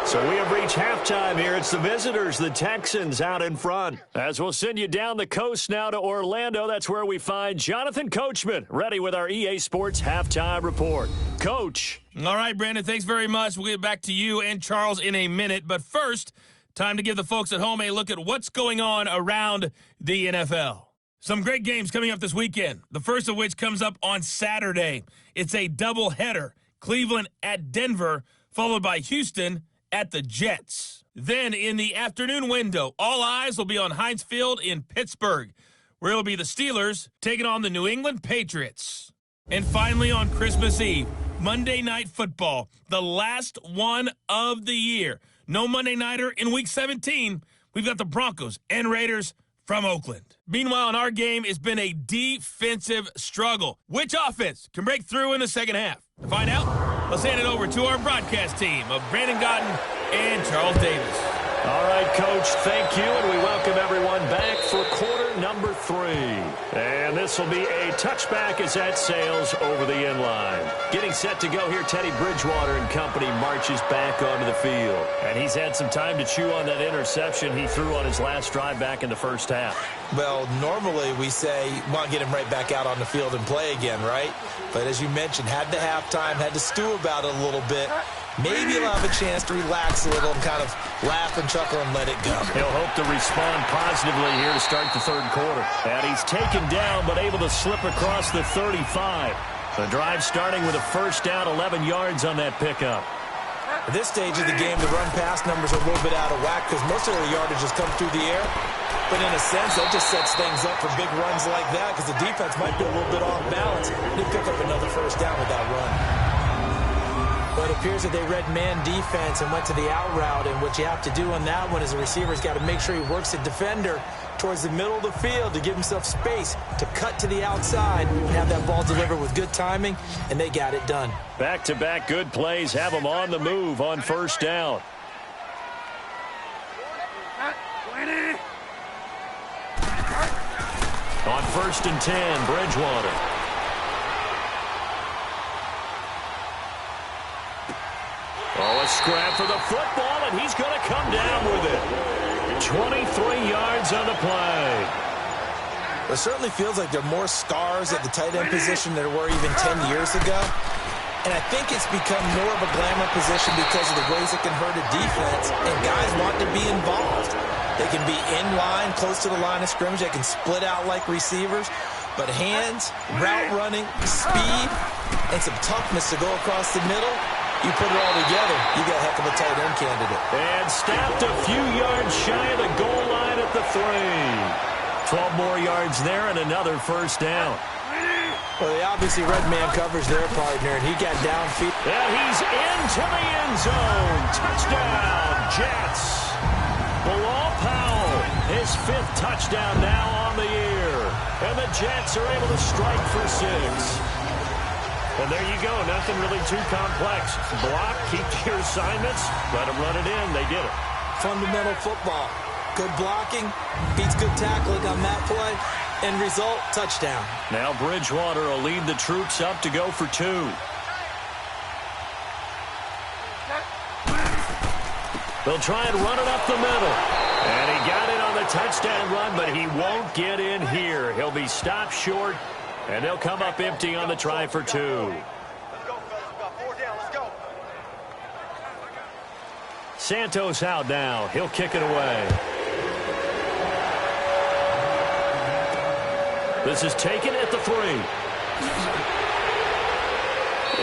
So we have reached halftime here. It's the visitors, the Texans, out in front. As we'll send you down the coast now to Orlando, that's where we find Jonathan Coachman, ready with our EA Sports Halftime Report. Coach. All right, Brandon, thanks very much. We'll get back to you and Charles in a minute. But first, time to give the folks at home a look at what's going on around the NFL. Some great games coming up this weekend, the first of which comes up on Saturday. It's a doubleheader. Cleveland at Denver, followed by Houston at the Jets. Then in the afternoon window, all eyes will be on Heinz Field in Pittsburgh, where it'll be the Steelers taking on the New England Patriots. And finally on Christmas Eve, Monday Night Football, the last one of the year. No Monday Nighter in Week 17. We've got the Broncos and Raiders from Oakland. Meanwhile, in our game, it's been a defensive struggle. Which offense can break through in the second half? To find out, let's hand it over to our broadcast team of Brandon Godden and Charles Davis. All right, Coach, thank you, and we welcome everyone back for quarter number 3. And this will be a touchback as that sails over the end line. Getting set to go here, Teddy Bridgewater and company marches back onto the field. And he's had some time to chew on that interception he threw on his last drive back in the first half. Well, normally we say, want to get him right back out on the field and play again, right? But as you mentioned, had the halftime, had to stew about it a little bit. Maybe he'll have a chance to relax a little and kind of laugh and chuckle and let it go. He'll hope to respond positively here to start the third quarter. And he's taken down but able to slip across the 35. The drive starting with a first down, 11 yards on that pickup. At this stage of the game, the run-pass numbers are a little bit out of whack because most of the yardage has come through the air. But in a sense, that just sets things up for big runs like that because the defense might be a little bit off balance. They pick up another first down with that run. But it appears that they read man defense and went to the out route. And what you have to do on that one is the receiver's got to make sure he works the defender towards the middle of the field to give himself space to cut to the outside and have that ball delivered with good timing, and they got it done. Back-to-back good plays have them on the move on first down. On 1st and 10, Bridgewater. Oh, a scrap for the football, and he's going to come down with it. 23 yards on the play. It certainly feels like there are more stars at the tight end position than there were even 10 years ago. And I think it's become more of a glamour position because of the ways it can hurt a defense, and guys want to be involved. They can be in line, close to the line of scrimmage. They can split out like receivers. But hands, route running, speed, and some toughness to go across the middle, you put it all together, you got a heck of a tight end candidate. And snapped a few yards shy of the goal line at the 3. 12 more yards there and another first down. Well, they obviously read man coverage their partner, and he got downfield. And he's into the end zone. Touchdown, Jets. Bilal Powell, his 5th touchdown now on the year. And the Jets are able to strike for 6. And there you go. Nothing really too complex. Block, keep your assignments, let them run it in. They did it. Fundamental football. Good blocking, beats good tackling on that play. End result, touchdown. Now Bridgewater will lead the troops up to go for 2. They'll try and run it up the middle. And he got it on the touchdown run, but he won't get in here. He'll be stopped short, and they'll come up empty on the try for 2. Let's go, fellas. We got 4 down. Let's go. Santos out now. He'll kick it away. This is taken at the 3.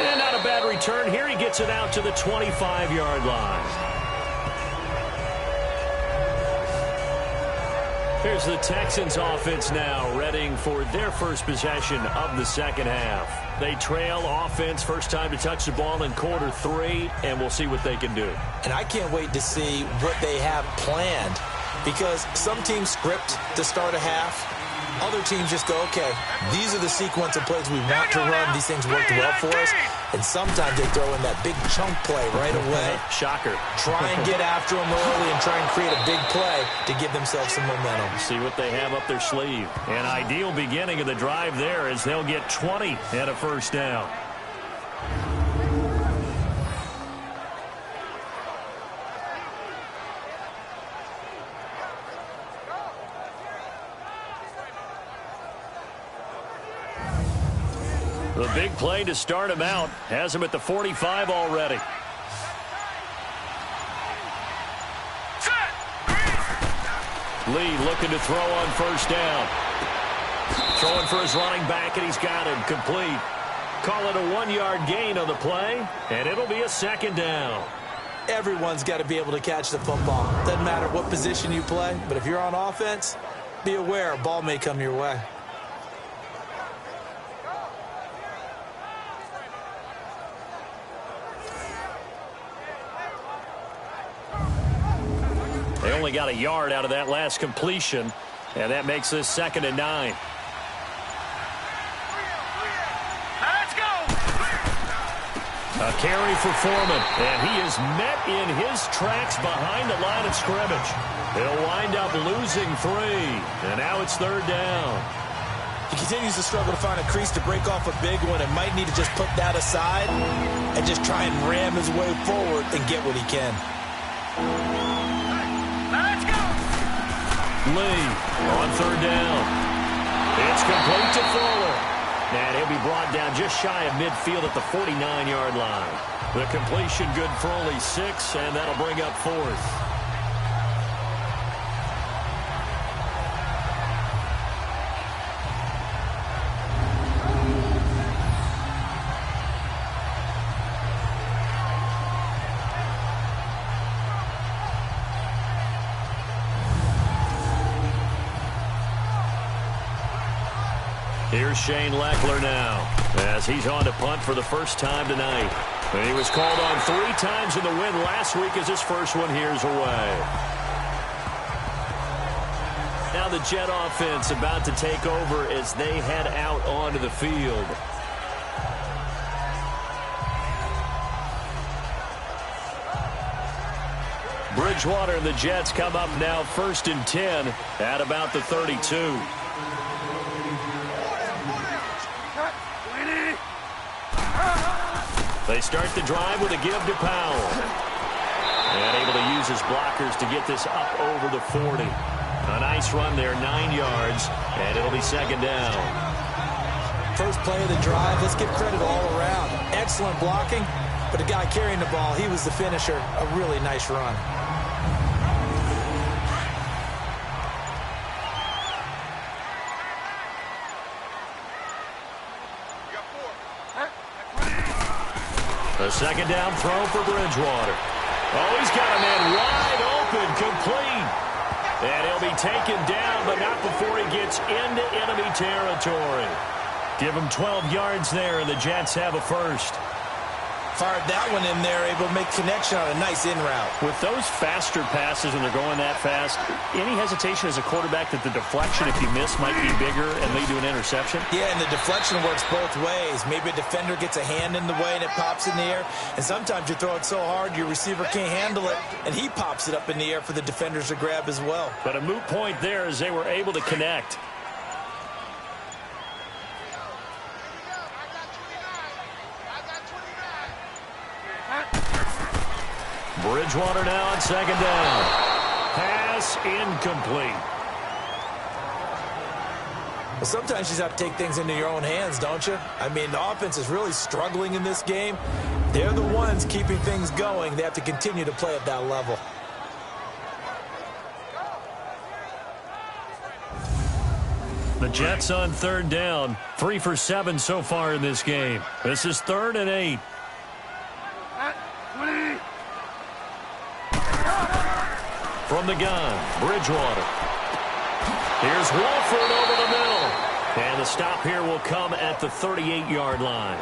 And not a bad return here. He gets it out to the 25-yard line. Here's the Texans offense now, readying for their first possession of the second half. They trail offense, first time to touch the ball in quarter 3, and we'll see what they can do. And I can't wait to see what they have planned, because some teams script to start a half. Other teams just go, okay, these are the sequence of plays we want to run. These things worked well for us. And sometimes they throw in that big chunk play right away. Shocker. Try and get after them early and try and create a big play to give themselves some momentum. See what they have up their sleeve. An ideal beginning of the drive there as they'll get 20 and a first down. The big play to start him out has him at the 45 already. Lee looking to throw on first down. Throwing for his running back, and he's got him complete. Call it a 1-yard gain on the play, and it'll be a second down. Everyone's got to be able to catch the football. Doesn't matter what position you play, but if you're on offense, be aware a ball may come your way. They only got a yard out of that last completion, and that makes this 2nd and 9. Let's go. A carry for Foreman, and he is met in his tracks behind the line of scrimmage. He'll wind up losing 3, and now it's 3rd down. He continues to struggle to find a crease to break off a big one and might need to just put that aside and just try and ram his way forward and get what he can. Let's go! Lee on 3rd down. It's complete to Fuller. And he'll be brought down just shy of midfield at the 49-yard line. The completion good for only 6, and that'll bring up 4th. Here's Shane Leckler now, as he's on to punt for the first time tonight. And he was called on 3 times in the win last week as his first one here's away. Now the Jet offense about to take over as they head out onto the field. Bridgewater and the Jets come up now 1st and 10 at about the 32. They start the drive with a give to Powell. And able to use his blockers to get this up over the 40. A nice run there, 9 yards, and it'll be 2nd down. First play of the drive, let's give credit all around. Excellent blocking, but the guy carrying the ball, he was the finisher. A really nice run. A 2nd down throw for Bridgewater. Oh, he's got a man wide open, complete. And he'll be taken down, but not before he gets into enemy territory. Give him 12 yards there, and the Jets have a first. Fired that one in there, able to make connection on a nice in route. With those faster passes when they're going that fast, any hesitation as a quarterback that the deflection, if you miss, might be bigger and lead to an interception? Yeah, and the deflection works both ways. Maybe a defender gets a hand in the way and it pops in the air. And sometimes you throw it so hard your receiver can't handle it, and he pops it up in the air for the defenders to grab as well. But a moot point there as they were able to connect. Bridgewater now on 2nd down. Pass incomplete. Well, sometimes you just have to take things into your own hands, don't you? I mean, the offense is really struggling in this game. They're the ones keeping things going. They have to continue to play at that level. The Jets on 3rd down. 3 for 7 so far in this game. This is 3rd and 8. From the gun, Bridgewater. Here's Wolford over the middle. And the stop here will come at the 38-yard line.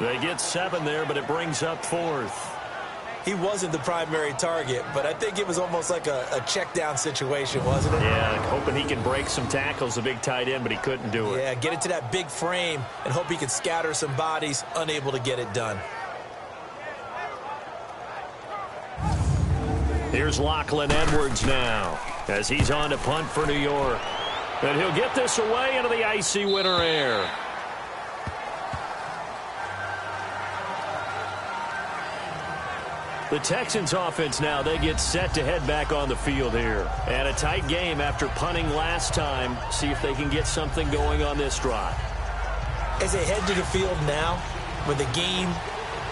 They get 7 there, but it brings up 4th. He wasn't the primary target, but I think it was almost like a check down situation, wasn't it? Yeah, hoping he can break some tackles, a big tight end, but he couldn't do it. Yeah, get it to that big frame and hope he can scatter some bodies, unable to get it done. Here's Lachlan Edwards now as he's on to punt for New York. And he'll get this away into the icy winter air. The Texans offense now, they get set to head back on the field here. And a tight game after punting last time. See if they can get something going on this drive. As they head to the field now, with the game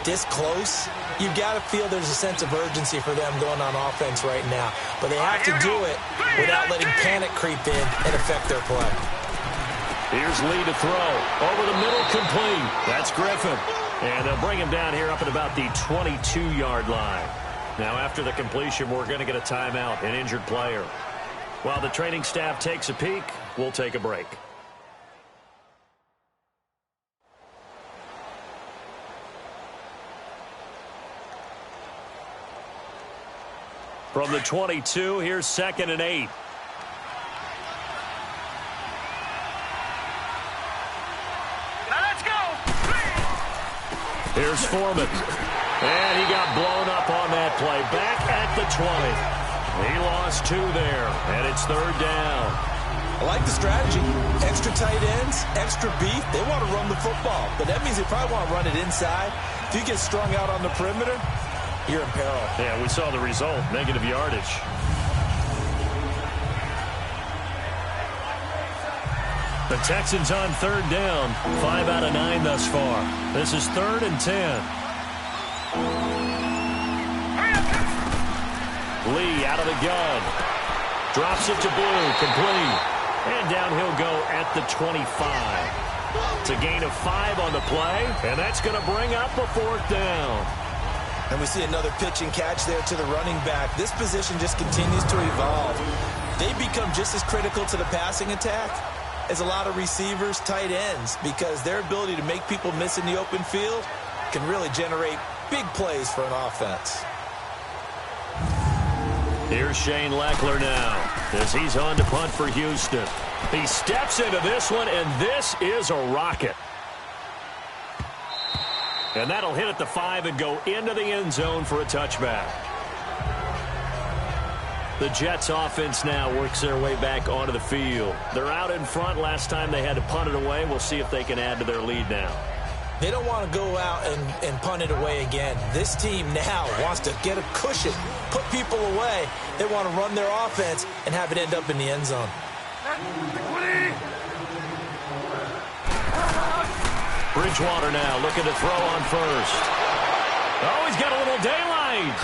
this close, you've got to feel there's a sense of urgency for them going on offense right now. But they have to do it without letting panic creep in and affect their play. Here's Lee to throw. Over the middle, complete. That's Griffin. And they'll bring him down here up at about the 22-yard line. Now, after the completion, we're going to get a timeout, an injured player. While the training staff takes a peek, we'll take a break. From the 22, here's 2nd and 8. Now let's go. Here's Foreman. And he got blown up on that play. Back at the 20. He lost 2 there, and it's 3rd down. I like the strategy. Extra tight ends, extra beef. They want to run the football, but that means they probably want to run it inside. If you get strung out on the perimeter, you're in peril. Yeah, we saw the result, negative yardage. The Texans on 3rd down, 5 out of 9 thus far. This is 3rd and 10. Lee out of the gun. Drops it to Blue, complete. And down he'll go at the 25. It's a gain of 5 on the play, and that's going to bring up a 4th down. And we see another pitch and catch there to the running back. This position just continues to evolve. They become just as critical to the passing attack as a lot of receivers, tight ends, because their ability to make people miss in the open field can really generate big plays for an offense. Here's Shane Leckler now as he's on to punt for Houston. He steps into this one, and this is a rocket. And that'll hit at the 5 and go into the end zone for a touchback. The Jets offense now works their way back onto the field. They're out in front. Last time they had to punt it away. We'll see if they can add to their lead now. They don't want to go out and punt it away again. This team now wants to get a cushion, put people away. They want to run their offense and have it end up in the end zone. Bridgewater now looking to throw on first. Oh, he's got a little daylight.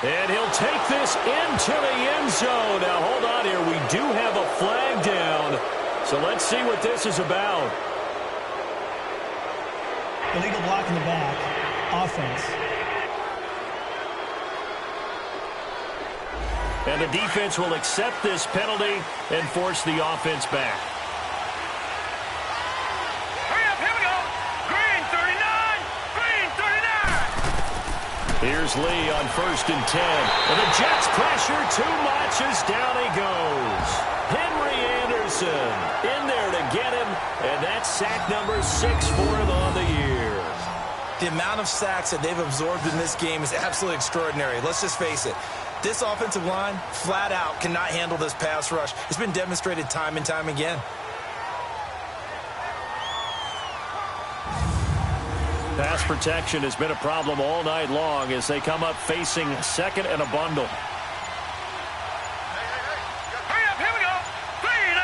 And he'll take this into the end zone. Now, hold on here. We do have a flag down. So let's see what this is about. Illegal block in the back. Offense. And the defense will accept this penalty and force the offense back. Hurry up, here we go. Green 39, green 39. Here's Lee on 1st and 10. And the Jets pressure too much as down he goes. Henry Anderson in there to get him. And that's sack number 6 for him on the year. The amount of sacks that they've absorbed in this game is absolutely extraordinary. Let's just face it. This offensive line, flat out, cannot handle this pass rush. It's been demonstrated time and time again. Pass protection has been a problem all night long as they come up facing 2nd and a bundle. Hurry up, here we go. Green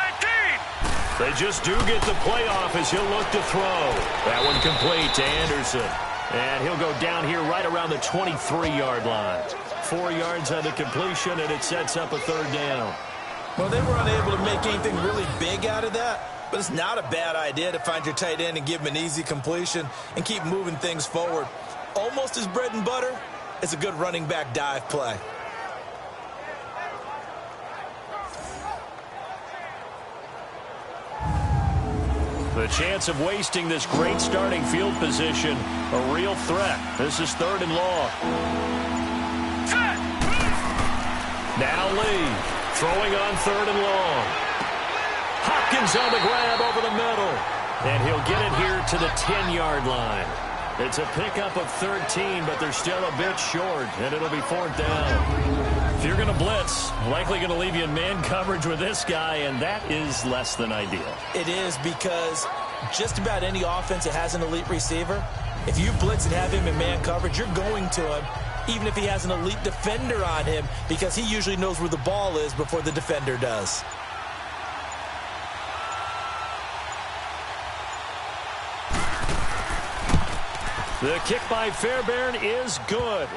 19. They just do get the playoff as he'll look to throw. That one complete to Anderson. And he'll go down here right around the 23-yard line. 4 yards on the completion, and it sets up a 3rd down. Well, they were unable to make anything really big out of that, but it's not a bad idea to find your tight end and give him an easy completion and keep moving things forward. Almost as bread and butter, it's a good running back dive play. The chance of wasting this great starting field position, a real threat. This is 3rd and long. Now Lee, throwing on 3rd and long. Hopkins on the grab over the middle. And he'll get it here to the 10-yard line. It's a pickup of 13, but they're still a bit short, and it'll be 4th down. If you're going to blitz, likely going to leave you in man coverage with this guy, and that is less than ideal. It is, because just about any offense that has an elite receiver, if you blitz and have him in man coverage, you're going to him, even if he has an elite defender on him, because he usually knows where the ball is before the defender does. The kick by Fairbairn is good.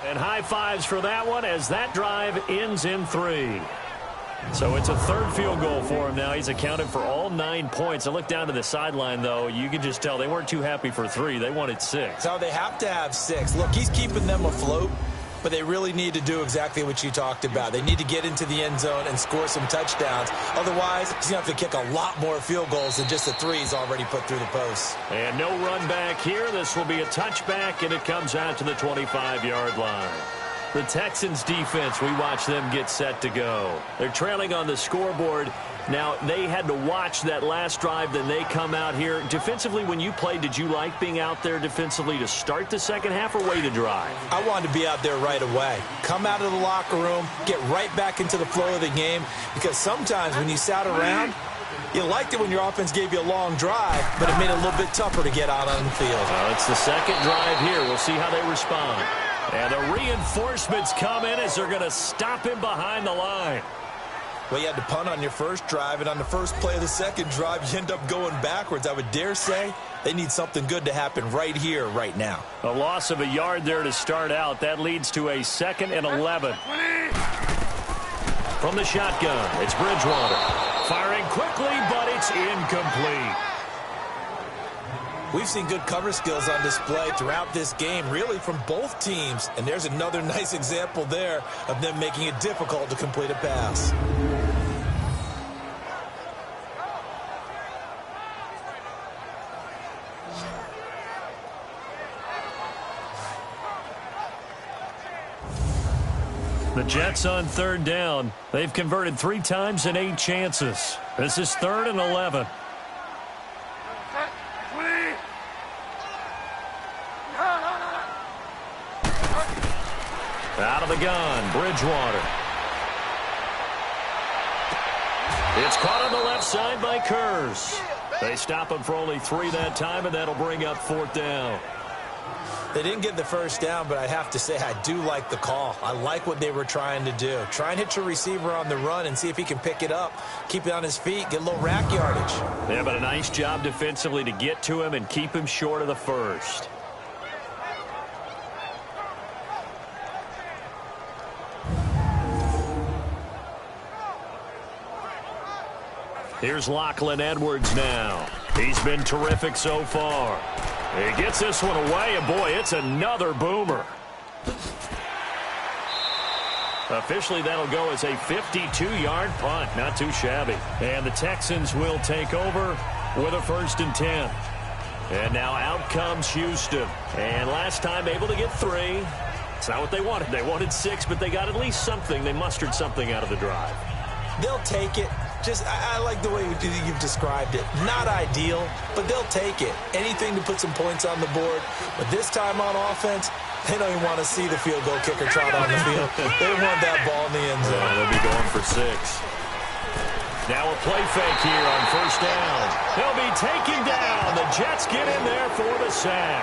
And high fives for that one as that drive ends in 3. So it's a 3rd field goal for him now. He's accounted for all 9 points. I look down to the sideline, though. You can just tell they weren't too happy for 3. They wanted 6. No, they have to have 6. Look, he's keeping them afloat, but they really need to do exactly what you talked about. They need to get into the end zone and score some touchdowns. Otherwise, he's going to have to kick a lot more field goals than just the 3 he's already put through the post. And no run back here. This will be a touchback, and it comes out to the 25-yard line. The Texans defense, we watch them get set to go. They're trailing on the scoreboard. Now, they had to watch that last drive, then they come out here. Defensively, when you played, did you like being out there defensively to start the second half or wait to drive? I wanted to be out there right away. Come out of the locker room, get right back into the flow of the game, because sometimes when you sat around, you liked it when your offense gave you a long drive, but it made it a little bit tougher to get out on the field. Well, it's the second drive here. We'll see how they respond. And the reinforcements come in as they're going to stop him behind the line. Well, you had to punt on your first drive, and on the first play of the second drive, you end up going backwards. I would dare say they need something good to happen right here, right now. A loss of a yard there to start out. That leads to a 2nd and 11. From the shotgun, it's Bridgewater. Firing quickly, but it's incomplete. We've seen good cover skills on display throughout this game, really from both teams. And there's another nice example there of them making it difficult to complete a pass. The Jets on 3rd down. They've converted 3 times in 8 chances. This is 3rd and 11. Out of the gun, Bridgewater. It's caught on the left side by Kurz. They stop him for only 3 that time, and that'll bring up 4th down. They didn't get the first down, but I have to say I do like the call. I like what they were trying to do. Try and hit your receiver on the run and see if he can pick it up, keep it on his feet, get a little rack yardage. Yeah, but a nice job defensively to get to him and keep him short of the first. Here's Lachlan Edwards now. He's been terrific so far. He gets this one away, and boy, it's another boomer. Officially, that'll go as a 52-yard punt. Not too shabby. And the Texans will take over with a 1st and 10. And now out comes Houston. And last time able to get 3. It's not what they wanted. They wanted 6, but they got at least something. They mustered something out of the drive. They'll take it. I like the way you've described it. Not ideal, but they'll take it. Anything to put some points on the board. But this time on offense, they don't even want to see the field goal kicker trot on the field. They want that ball in the end zone. They'll be going for 6. Now a play fake here on 1st down. They'll be taken down. The Jets get in there for the sack.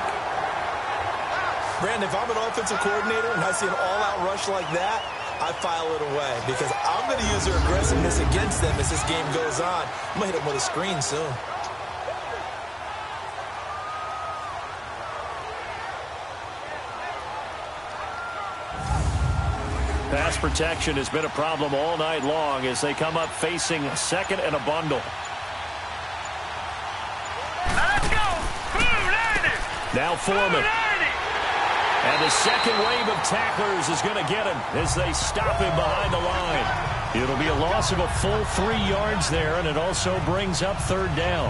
Brandon, if I'm an offensive coordinator and I see an all-out rush like that, I file it away because I'm going to use their aggressiveness against them as this game goes on. I'm going to hit them with a screen soon. Pass protection has been a problem all night long as they come up facing 2nd and a bundle. Let's go! Now Foreman. And the second wave of tacklers is going to get him as they stop him behind the line. It'll be a loss of a full 3 yards there, and it also brings up 3rd down.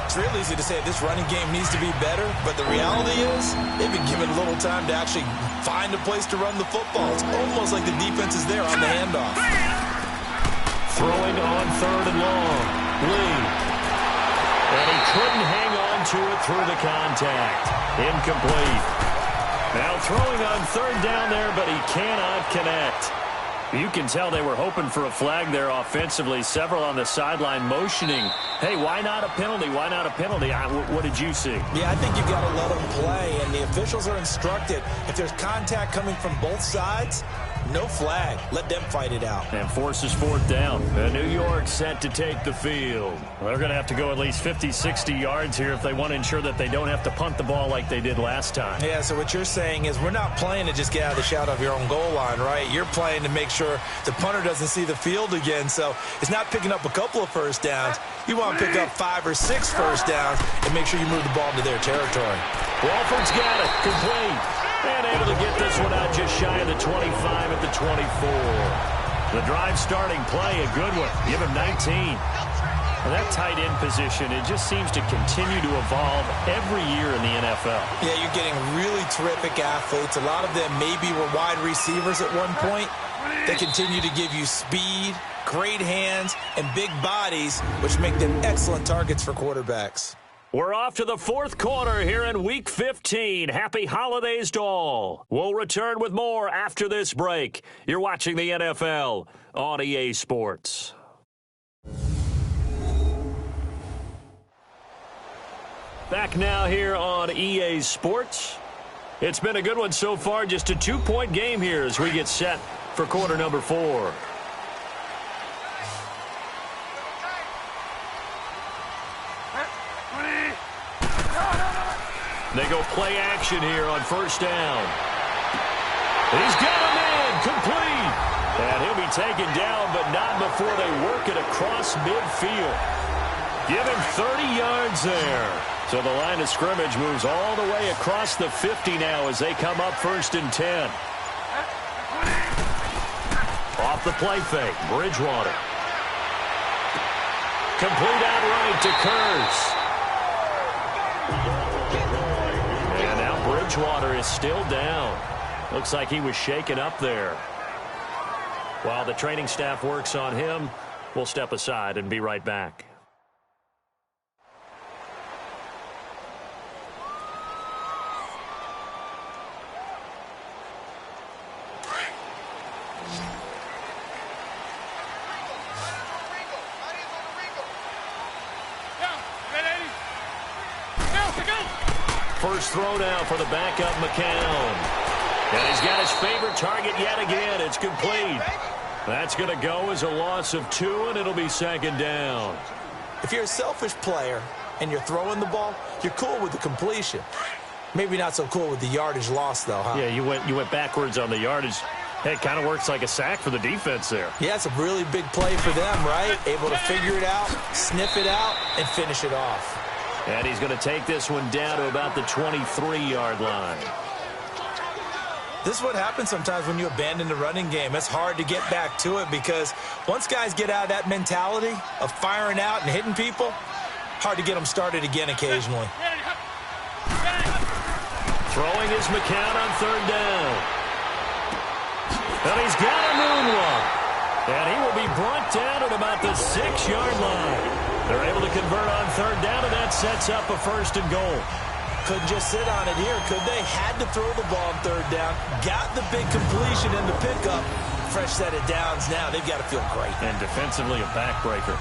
It's real easy to say this running game needs to be better, but the reality is they've been given little time to actually find a place to run the football. It's almost like the defense is there on the handoff. Throwing on 3rd and long. Lee. And he couldn't hang on to it through the contact. Incomplete. Now throwing on 3rd down there, but he cannot connect. You can tell they were hoping for a flag there offensively. Several on the sideline motioning, hey, why not a penalty? Why not a penalty? What did you see? Yeah, I think you've got to let them play, and the officials are instructed if there's contact coming from both sides, no flag. Let them fight it out. And forces 4th down. And New York set to take the field. They're going to have to go at least 50, 60 yards here if they want to ensure that they don't have to punt the ball like they did last time. Yeah, so what you're saying is we're not playing to just get out of the shadow of your own goal line, right? You're playing to make sure the punter doesn't see the field again. So it's not picking up a couple of first downs. You want to pick up 5 or 6 first downs and make sure you move the ball into their territory. Walford's got it. Complete. And able to get this one out just shy of the 25 at the 24. The drive starting play, a good one. Give him 19. And that tight end position, it just seems to continue to evolve every year in the NFL. Yeah, you're getting really terrific athletes. A lot of them maybe were wide receivers at one point. They continue to give you speed, great hands, and big bodies, which make them excellent targets for quarterbacks. We're off to the fourth quarter here in Week 15. Happy holidays to all. We'll return with more after this break. You're watching the NFL on EA Sports. Back now here on EA Sports. It's been a good one so far. Just a 2-point game here as we get set for quarter number 4. They go play action here on first down. He's got a man complete. And he'll be taken down, but not before they work it across midfield. Give him 30 yards there. So the line of scrimmage moves all the way across the 50 now as they come up first and 10. Off the play fake, Bridgewater. Complete outright to Kurz. And now Bridgewater is still down. Looks like he was shaken up there. While the training staff works on him, we'll step aside and be right back. First throw now for the backup McCown. And he's got his favorite target yet again. It's complete. That's going to go as a loss of 2, and it'll be second down. If you're a selfish player and you're throwing the ball, you're cool with the completion. Maybe not so cool with the yardage loss, though, huh? Yeah, you went backwards on the yardage. Hey, it kind of works like a sack for the defense there. Yeah, it's a really big play for them, right? Able to figure it out, sniff it out, and finish it off. And he's going to take this one down to about the 23-yard line. This is what happens sometimes when you abandon the running game. It's hard to get back to it because once guys get out of that mentality of firing out and hitting people, hard to get them started again occasionally. Throwing is McCown on third down. And he's got a moonwalk. And he will be brought down at about the 6-yard line. They're able to convert on third down, and that sets up a first and goal. Couldn't just sit on it here, could they? Had to throw the ball on third down. Got the big completion in the pickup. Fresh set of downs now. They've got to feel great. And defensively a backbreaker.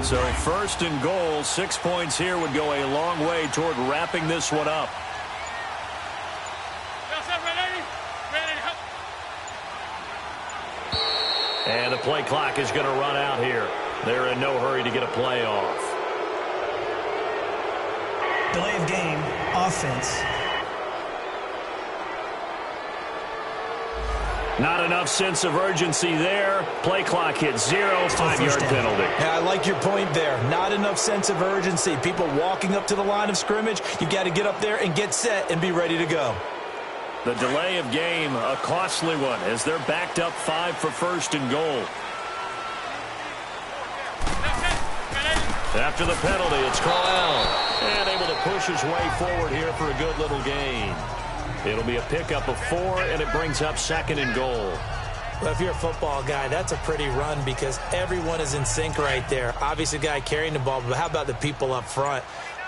So first and goal, 6 points here would go a long way toward wrapping this one up. And the play clock is going to run out here. They're in no hurry to get a play off. Delay of game, offense. Not enough sense of urgency there. Play clock hits 0, 5-yard penalty. Yeah, I like your point there. Not enough sense of urgency. People walking up to the line of scrimmage, you got to get up there and get set and be ready to go. The delay of game, a costly one, as they're backed up 5 for first and goal. After the penalty, it's Corral. And able to push his way forward here for a good little gain. It'll be a pickup of 4, and it brings up second and goal. Well, if you're a football guy, that's a pretty run because everyone is in sync right there. Obviously, the guy carrying the ball, but how about the people up front?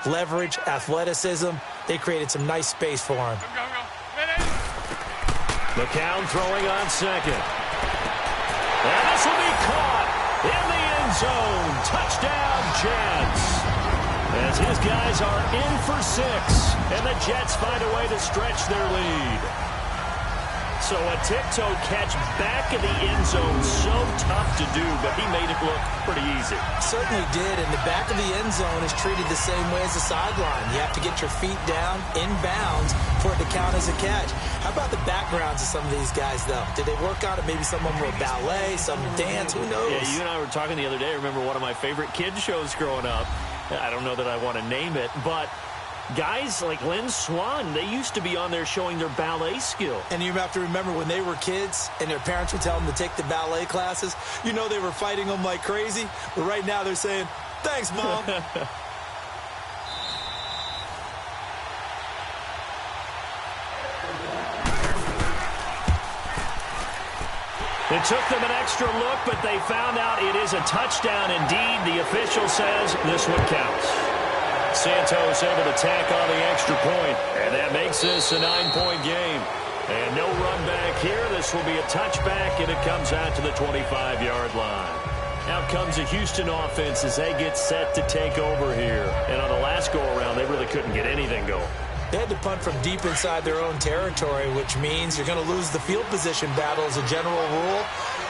Leverage, athleticism, they created some nice space for him. McCown throwing on second. And this will be caught in the end zone. Touchdown, Jets. As his guys are in for 6, and the Jets find a way to stretch their lead. So a tiptoe catch back in the end zone, so tough to do, but he made it look pretty easy. Certainly did, and the back of the end zone is treated the same way as the sideline. You have to get your feet down, in bounds, for it to count as a catch. How about the backgrounds of some of these guys, though? Did they work on it? Maybe some of them were ballet, some dance, who knows? Yeah, you and I were talking the other day. I remember one of my favorite kids shows growing up. I don't know that I want to name it, but guys like Lynn Swan, they used to be on there showing their ballet skill. And you have to remember when they were kids and their parents would tell them to take the ballet classes, you know they were fighting them like crazy. But right now they're saying, thanks, Mom. It took them an extra look, but they found out it is a touchdown indeed. The official says this one counts. Santos able to tack on the extra point, and that makes this a 9-point game. And no run back here. This will be a touchback, and it comes out to the 25-yard line. Out comes the Houston offense as they get set to take over here. And on the last go-around, they really couldn't get anything going. They had to punt from deep inside their own territory, which means you're going to lose the field position battle as a general rule.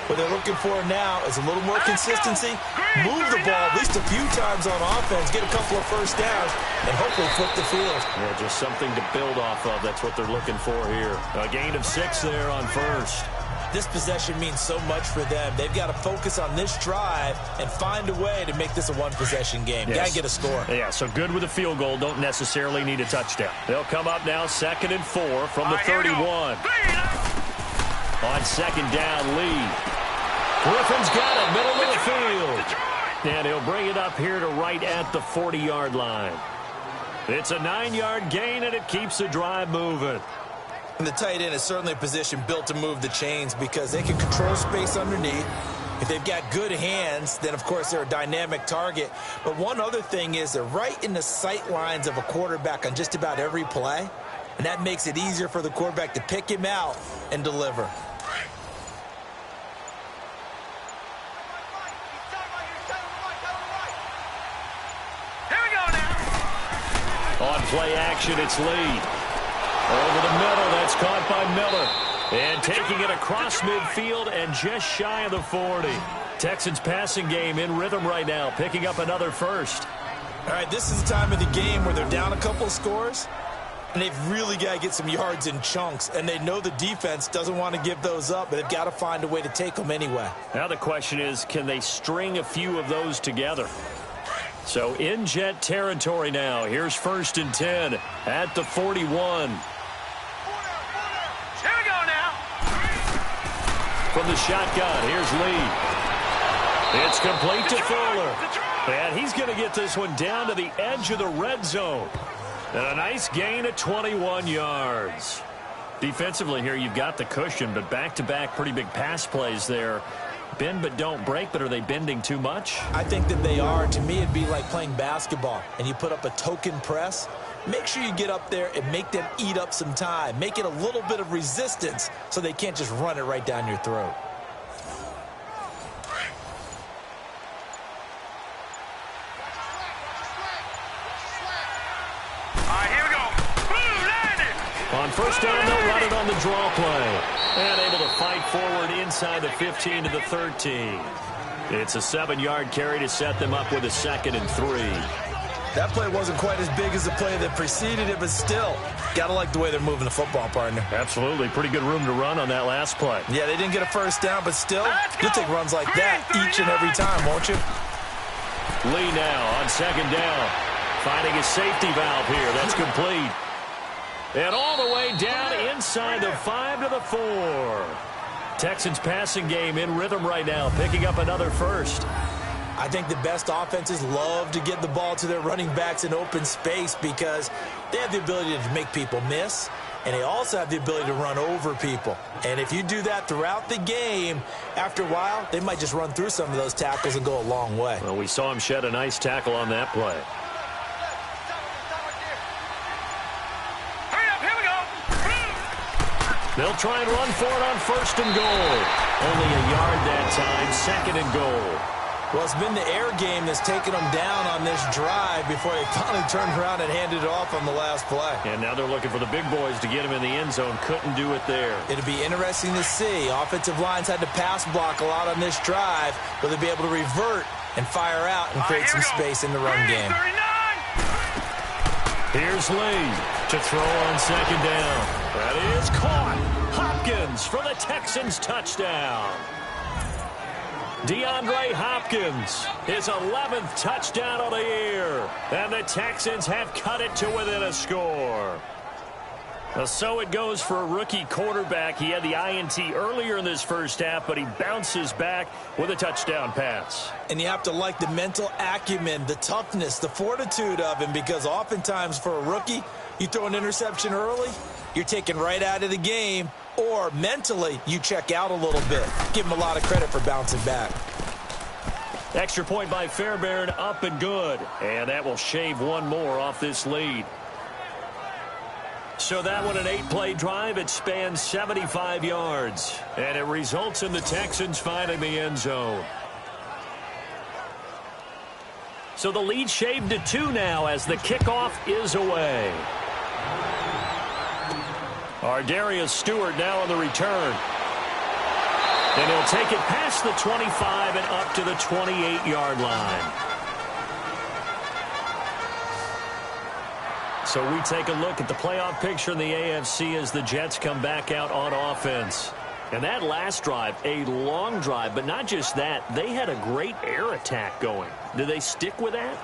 What they're looking for now is a little more consistency, move the ball at least a few times on offense, get a couple of first downs, and hopefully flip the field. Yeah, just something to build off of. That's what they're looking for here. A gain of 6 there on first. This possession means so much for them. They've got to focus on this drive and find a way to make this a one-possession game. Yes. Got to get a score. Yeah, so good with a field goal. Don't necessarily need a touchdown. They'll come up now 2nd and 4 from the 31. On 2nd down, Lee. Griffin's got it, middle of the field. And he'll bring it up here to right at the 40-yard line. It's a 9-yard gain, and it keeps the drive moving. And the tight end is certainly a position built to move the chains because they can control space underneath. If they've got good hands, then, of course, they're a dynamic target. But one other thing is they're right in the sight lines of a quarterback on just about every play, and that makes it easier for the quarterback to pick him out and deliver. On play action, it's Lee. Over the middle, that's caught by Miller. And taking it across midfield and just shy of the 40. Texans passing game in rhythm right now, picking up another first. All right, this is the time of the game where they're down a couple of scores, and they've really got to get some yards in chunks. And they know the defense doesn't want to give those up, but they've got to find a way to take them anyway. Now the question is, can they string a few of those together? So in Jet territory now. Here's 1st and 10 at the 41. Here we go now. From the shotgun, here's Lee. It's complete to Fuller. And he's going to get this one down to the edge of the red zone. And a nice gain of 21 yards. Defensively here, you've got the cushion, but back-to-back pretty big pass plays there. Bend but don't break, but are they bending too much? I think that they are. To me, it'd be like playing basketball, and you put up a token press. Make sure you get up there and make them eat up some time. Make it a little bit of resistance so they can't just run it right down your throat. Here we go. Boom, landed. On 1st down, they'll run it on the draw play. And able to fight forward inside the 15 to the 13. It's a 7-yard carry to set them up with a 2nd and 3. That play wasn't quite as big as the play that preceded it, but still, got to like the way they're moving the football, partner. Absolutely. Pretty good room to run on that last play. Yeah, they didn't get a first down, but still, you'll take runs like that each and every time, won't you? Lee now on 2nd down. Finding a safety valve here. That's complete. And all the way down inside the 5 to the 4. Texans passing game in rhythm right now, picking up another first. I think the best offenses love to get the ball to their running backs in open space because they have the ability to make people miss, and they also have the ability to run over people. And if you do that throughout the game, after a while, they might just run through some of those tackles and go a long way. Well, we saw him shed a nice tackle on that play. They'll try and run for it on 1st and goal. Only a yard that time, 2nd and goal. Well, it's been the air game that's taken them down on this drive before they finally turned around and handed it off on the last play. And now they're looking for the big boys to get him in the end zone. Couldn't do it there. It'll be interesting to see. Offensive lines had to pass block a lot on this drive. Will they be able to revert and fire out and create some space in the run game? Here's Lee to throw on second down. That is caught. Hopkins for the Texans touchdown. DeAndre Hopkins, his 11th touchdown of the year. And the Texans have cut it to within a score. So it goes for a rookie quarterback. He had the INT earlier in this first half, but he bounces back with a touchdown pass. And you have to like the mental acumen, the toughness, the fortitude of him, because oftentimes for a rookie, you throw an interception early, you're taken right out of the game, or mentally you check out a little bit. Give him a lot of credit for bouncing back. Extra point by Fairbairn, up and good. And that will shave one more off this lead. So that one, an 8-play drive. It spans 75 yards. And it results in the Texans finding the end zone. So the lead shaved to 2 now as the kickoff is away. Ardarius Stewart now on the return. And he'll take it past the 25 and up to the 28-yard line. So we take a look at the playoff picture in the AFC as the Jets come back out on offense. And that last drive, a long drive, but not just that. They had a great air attack going. Do they stick with that?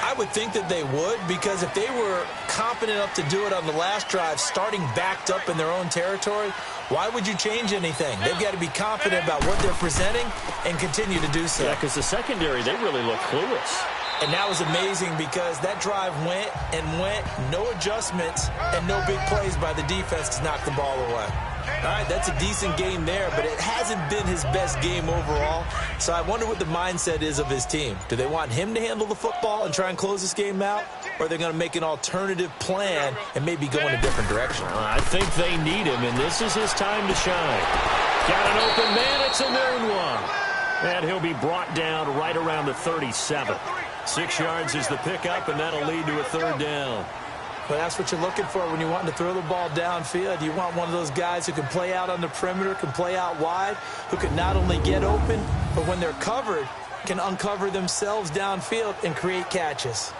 I would think that they would, because if they were confident enough to do it on the last drive, starting backed up in their own territory, why would you change anything? They've got to be confident about what they're presenting and continue to do so. Yeah, because the secondary, they really look clueless. And that was amazing because that drive went and went, no adjustments and no big plays by the defense to knock the ball away. All right, that's a decent game there, but it hasn't been his best game overall. So I wonder what the mindset is of his team. Do they want him to handle the football and try and close this game out? Or are they going to make an alternative plan and maybe go in a different direction? I think they need him, and this is his time to shine. Got an open man, it's a noon one. And he'll be brought down right around the 37. 6 yards is the pickup, and that'll lead to a third down. But that's what you're looking for when you're wanting to throw the ball downfield. You want one of those guys who can play out on the perimeter, can play out wide, who can not only get open, but when they're covered, can uncover themselves downfield and create catches.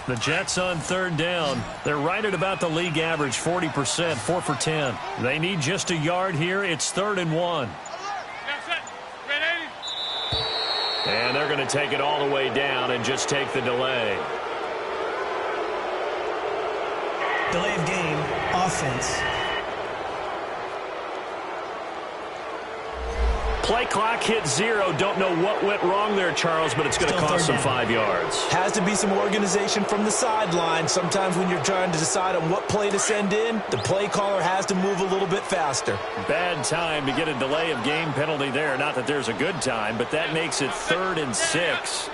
The Jets on third down. They're right at about the league average, 40%, 4 for 10. They need just a yard here. It's 3rd and 1. And they're going to take it all the way down and just take the delay. Delay of game, offense. Play clock hit 0. Don't know what went wrong there, Charles, but it's going to cost them 5 yards. Has to be some organization from the sideline. Sometimes when you're trying to decide on what play to send in, the play caller has to move a little bit faster. Bad time to get a delay of game penalty there. Not that there's a good time, but that makes it 3rd and 6.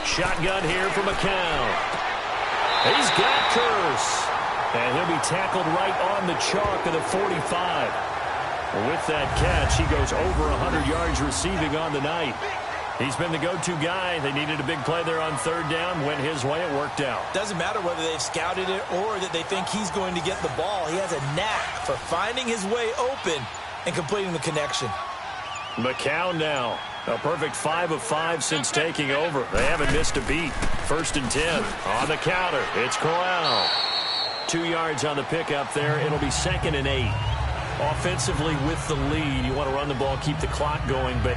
Shotgun here for McCown. He's got Curse. And he'll be tackled right on the chalk of the 45. With that catch, he goes over 100 yards receiving on the night. He's been the go-to guy. They needed a big play there on third down. Went his way. It worked out. Doesn't matter whether they've scouted it or that they think he's going to get the ball. He has a knack for finding his way open and completing the connection. McCown now. A perfect 5 of 5 since taking over. They haven't missed a beat. 1st and 10 on the counter. It's Corral. 2 yards on the pickup there. It'll be 2nd and 8. Offensively with the lead, you want to run the ball, keep the clock going, but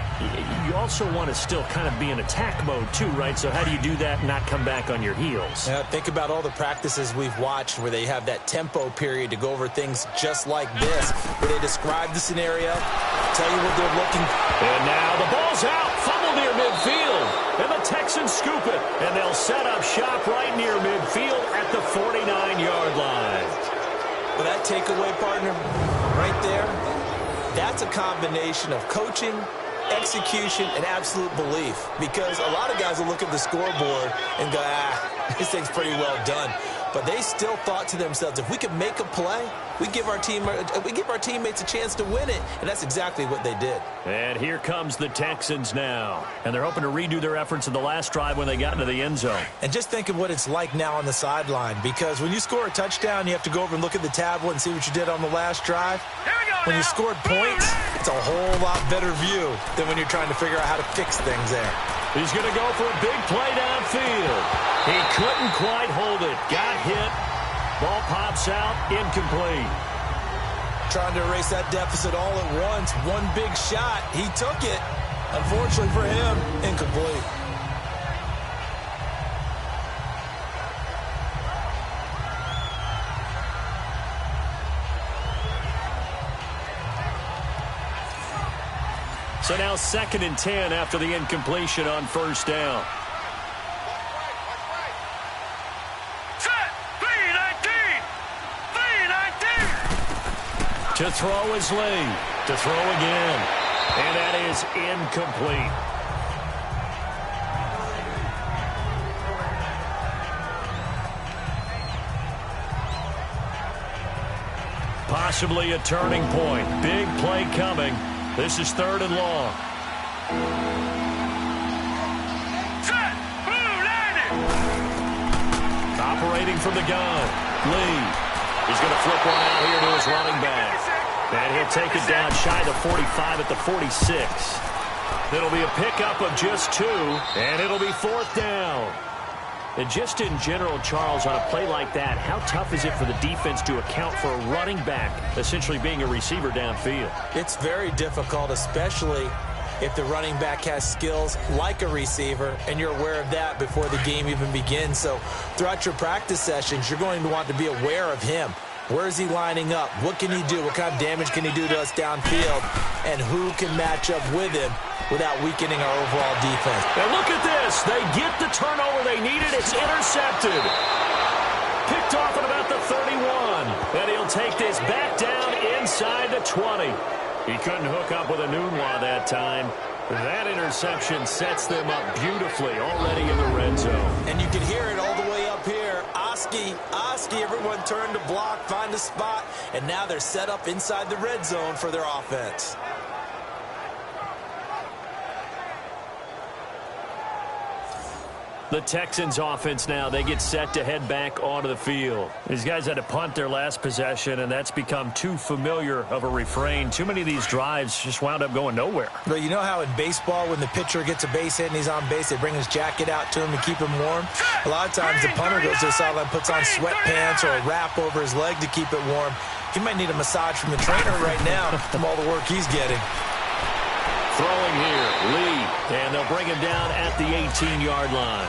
you also want to still kind of be in attack mode too, right? So how do you do that and not come back on your heels? Yeah, think about all the practices we've watched where they have that tempo period to go over things just like this, where they describe the scenario, tell you what they're looking for. And now the ball's out, fumble near midfield, and the Texans scoop it, and they'll set up shop right near midfield at the 49-yard line. But that takeaway, partner, right there, that's a combination of coaching, execution, and absolute belief. Because a lot of guys will look at the scoreboard and go, this thing's pretty well done. but they still thought to themselves, if we could make a play, we give our teammates a chance to win it, and that's exactly what they did. And here comes the Texans now, and they're hoping to redo their efforts in the last drive when they got into the end zone. And just think of what it's like now on the sideline, because when you score a touchdown, you have to go over and look at the tablet and see what you did on the last drive. When you scored points, it's a whole lot better view than when you're trying to figure out how to fix things there. He's going to go for a big play downfield. He couldn't quite hold it. Got hit. Ball pops out. Incomplete. Trying to erase that deficit all at once. One big shot. He took it. Unfortunately for him, incomplete. So now 2nd and 10 after the incompletion on first down. Set. 3-19. 3-19. To throw is Lee. To throw again. And that is incomplete. Possibly a turning point. Big play coming. This is 3rd and long. Set. Blue landed. Operating from the gun. Lee. He's going to flip one out here to his running back. And he'll take it down shy of the 45 at the 46. It'll be a pickup of just 2, and it'll be 4th down. And just in general, Charles, on a play like that, how tough is it for the defense to account for a running back essentially being a receiver downfield? It's very difficult, especially if the running back has skills like a receiver, and you're aware of that before the game even begins. So throughout your practice sessions, you're going to want to be aware of him. Where is he lining up? What can he do? What kind of damage can he do to us downfield? And who can match up with him without weakening our overall defense? And look at this. They get the turnover they needed. It's intercepted. Picked off at about the 31. And he'll take this back down inside the 20. He couldn't hook up with a Nunwa that time. That interception sets them up beautifully already in the red zone. And you can hear it all the way up here. Oski, everyone turned to block, find a spot, and now they're set up inside the red zone for their offense. The Texans offense now, they get set to head back onto the field. These guys had to punt their last possession, and that's become too familiar of a refrain. Too many of these drives just wound up going nowhere. But you know how in baseball, when the pitcher gets a base hit and he's on base, they bring his jacket out to him to keep him warm? A lot of times the punter goes to the sideline, puts on sweatpants or a wrap over his leg to keep it warm. He might need a massage from the trainer right now from all the work he's getting. Throwing here, Lee, and they'll bring him down at the 18-yard line.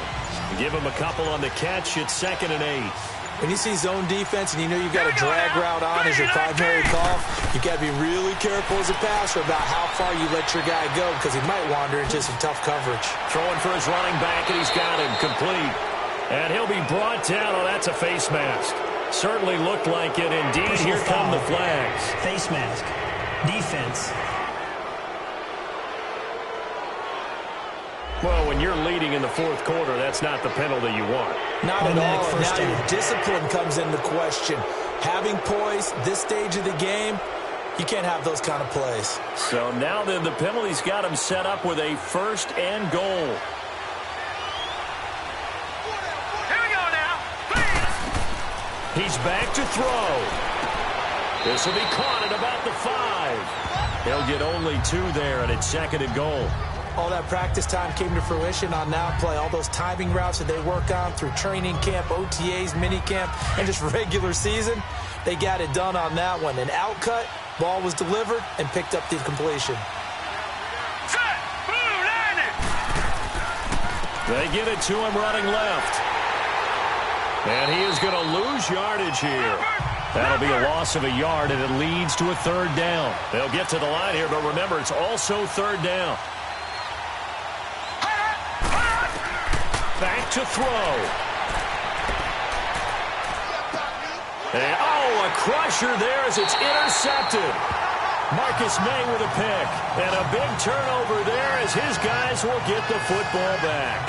Give him a couple on the catch. It's 2nd and 8. When you see zone defense and you know you've got a drag route on as your primary call, you've got to be really careful as a passer about how far you let your guy go because he might wander into some tough coverage. Throwing for his running back, and he's got him complete. And he'll be brought down. Oh, that's a face mask. Certainly looked like it. Indeed, here come the flags. Face mask. Defense. Well, when you're leading in the 4th quarter, that's not the penalty you want. Not at all. Now your discipline comes into question. Having poise this stage of the game, you can't have those kind of plays. So now then the penalty's got him set up with a 1st and goal. Here we go now. He's back to throw. This will be caught at about the 5. He'll get only 2 there, and it's 2nd and goal. All that practice time came to fruition on that play. All those timing routes that they work on through training camp, OTAs, minicamp, and just regular season, they got it done on that one. An out cut, ball was delivered, and picked up the completion. Set. Blue landed. They give it to him running left. And he is going to lose yardage here. That'll be a loss of a yard, and it leads to a 3rd down. They'll get to the line here, but remember, it's also 3rd down. Back to throw. And, a crusher there as it's intercepted. Marcus May with a pick. And a big turnover there as his guys will get the football back.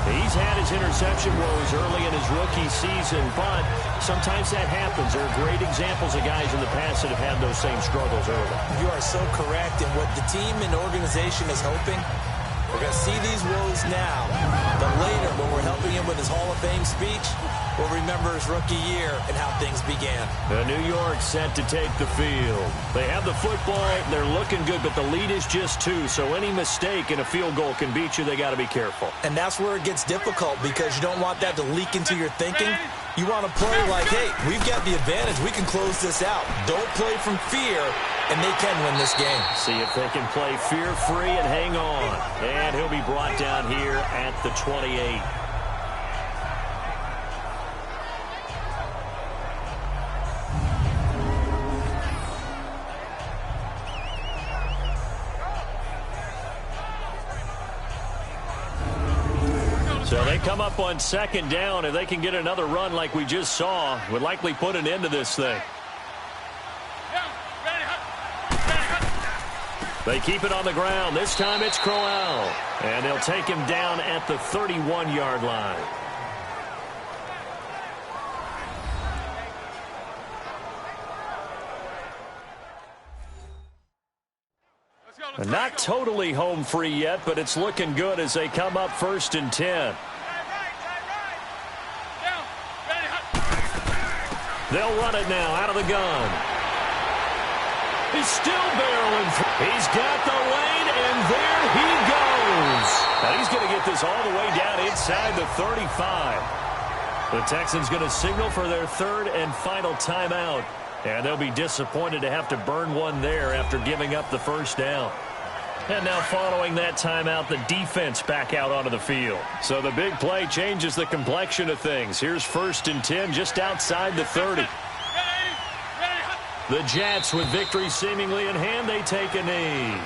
He's had his interception woes early in his rookie season, but sometimes that happens. There are great examples of guys in the past that have had those same struggles early. You are so correct, and what the team and organization is hoping, we're going to see these woes now, but later when we're helping him with his Hall of Fame speech, we'll remember his rookie year and how things began. New York set to take the field. They have the football. They're looking good, but the lead is just 2, so any mistake in a field goal can beat you. They got to be careful. And that's where it gets difficult because you don't want that to leak into your thinking. You want to play like, hey, we've got the advantage. We can close this out. Don't play from fear, and they can win this game. See if they can play fear-free and hang on. And he'll be brought down here at the 28. So they come up on second down. If they can get another run like we just saw, would likely put an end to this thing. They keep it on the ground. This time it's Crowell. And they'll take him down at the 31-yard line. Not totally home free yet, but it's looking good as they come up 1st and 10. They'll run it now out of the gun. He's still barreling. He's got the lane, and there he goes. Now he's going to get this all the way down inside the 35. The Texans going to signal for their 3rd and final timeout. And they'll be disappointed to have to burn one there after giving up the first down. And now following that timeout, the defense back out onto the field. So the big play changes the complexion of things. Here's 1st and 10 just outside the 30. The Jets with victory seemingly in hand, they take a knee.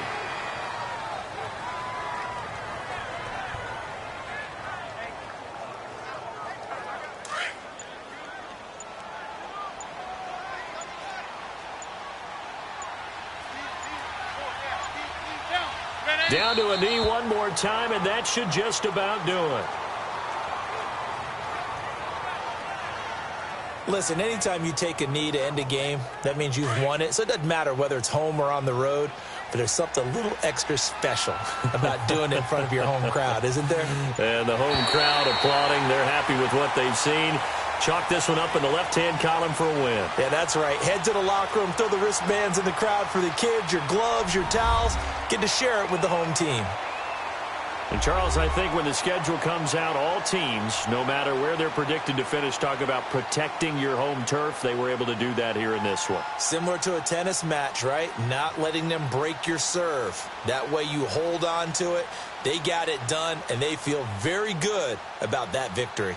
Down to a knee one more time, and that should just about do it. Listen, anytime you take a knee to end a game, that means you've won it. So it doesn't matter whether it's home or on the road, but there's something a little extra special about doing it in front of your home crowd, isn't there? And the home crowd applauding. They're happy with what they've seen. Chalk this one up in the left-hand column for a win. Yeah, that's right. Head to the locker room, throw the wristbands in the crowd for the kids, your gloves, your towels. Get to share it with the home team. And, Charles, I think when the schedule comes out, all teams, no matter where they're predicted to finish, talk about protecting your home turf. They were able to do that here in this one. Similar to a tennis match, right? Not letting them break your serve. That way you hold on to it. They got it done, and they feel very good about that victory.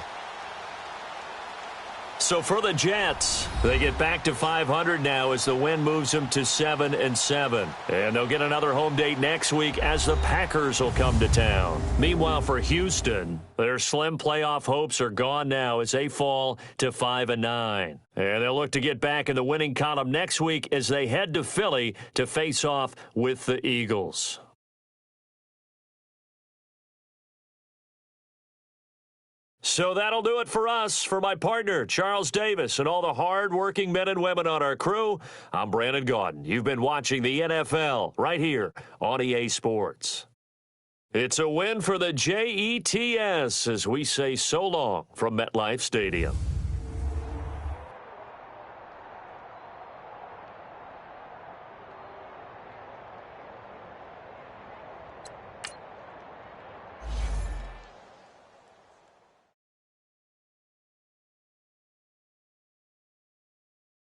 So for the Jets, they get back to 500 now as the win moves them to 7-7. And they'll get another home date next week as the Packers will come to town. Meanwhile, for Houston, their slim playoff hopes are gone now as they fall to 5-9. And they'll look to get back in the winning column next week as they head to Philly to face off with the Eagles. So that'll do it for us. For my partner, Charles Davis, and all the hard-working men and women on our crew, I'm Brandon Gaudin. You've been watching the NFL right here on EA Sports. It's a win for the Jets as we say so long from MetLife Stadium.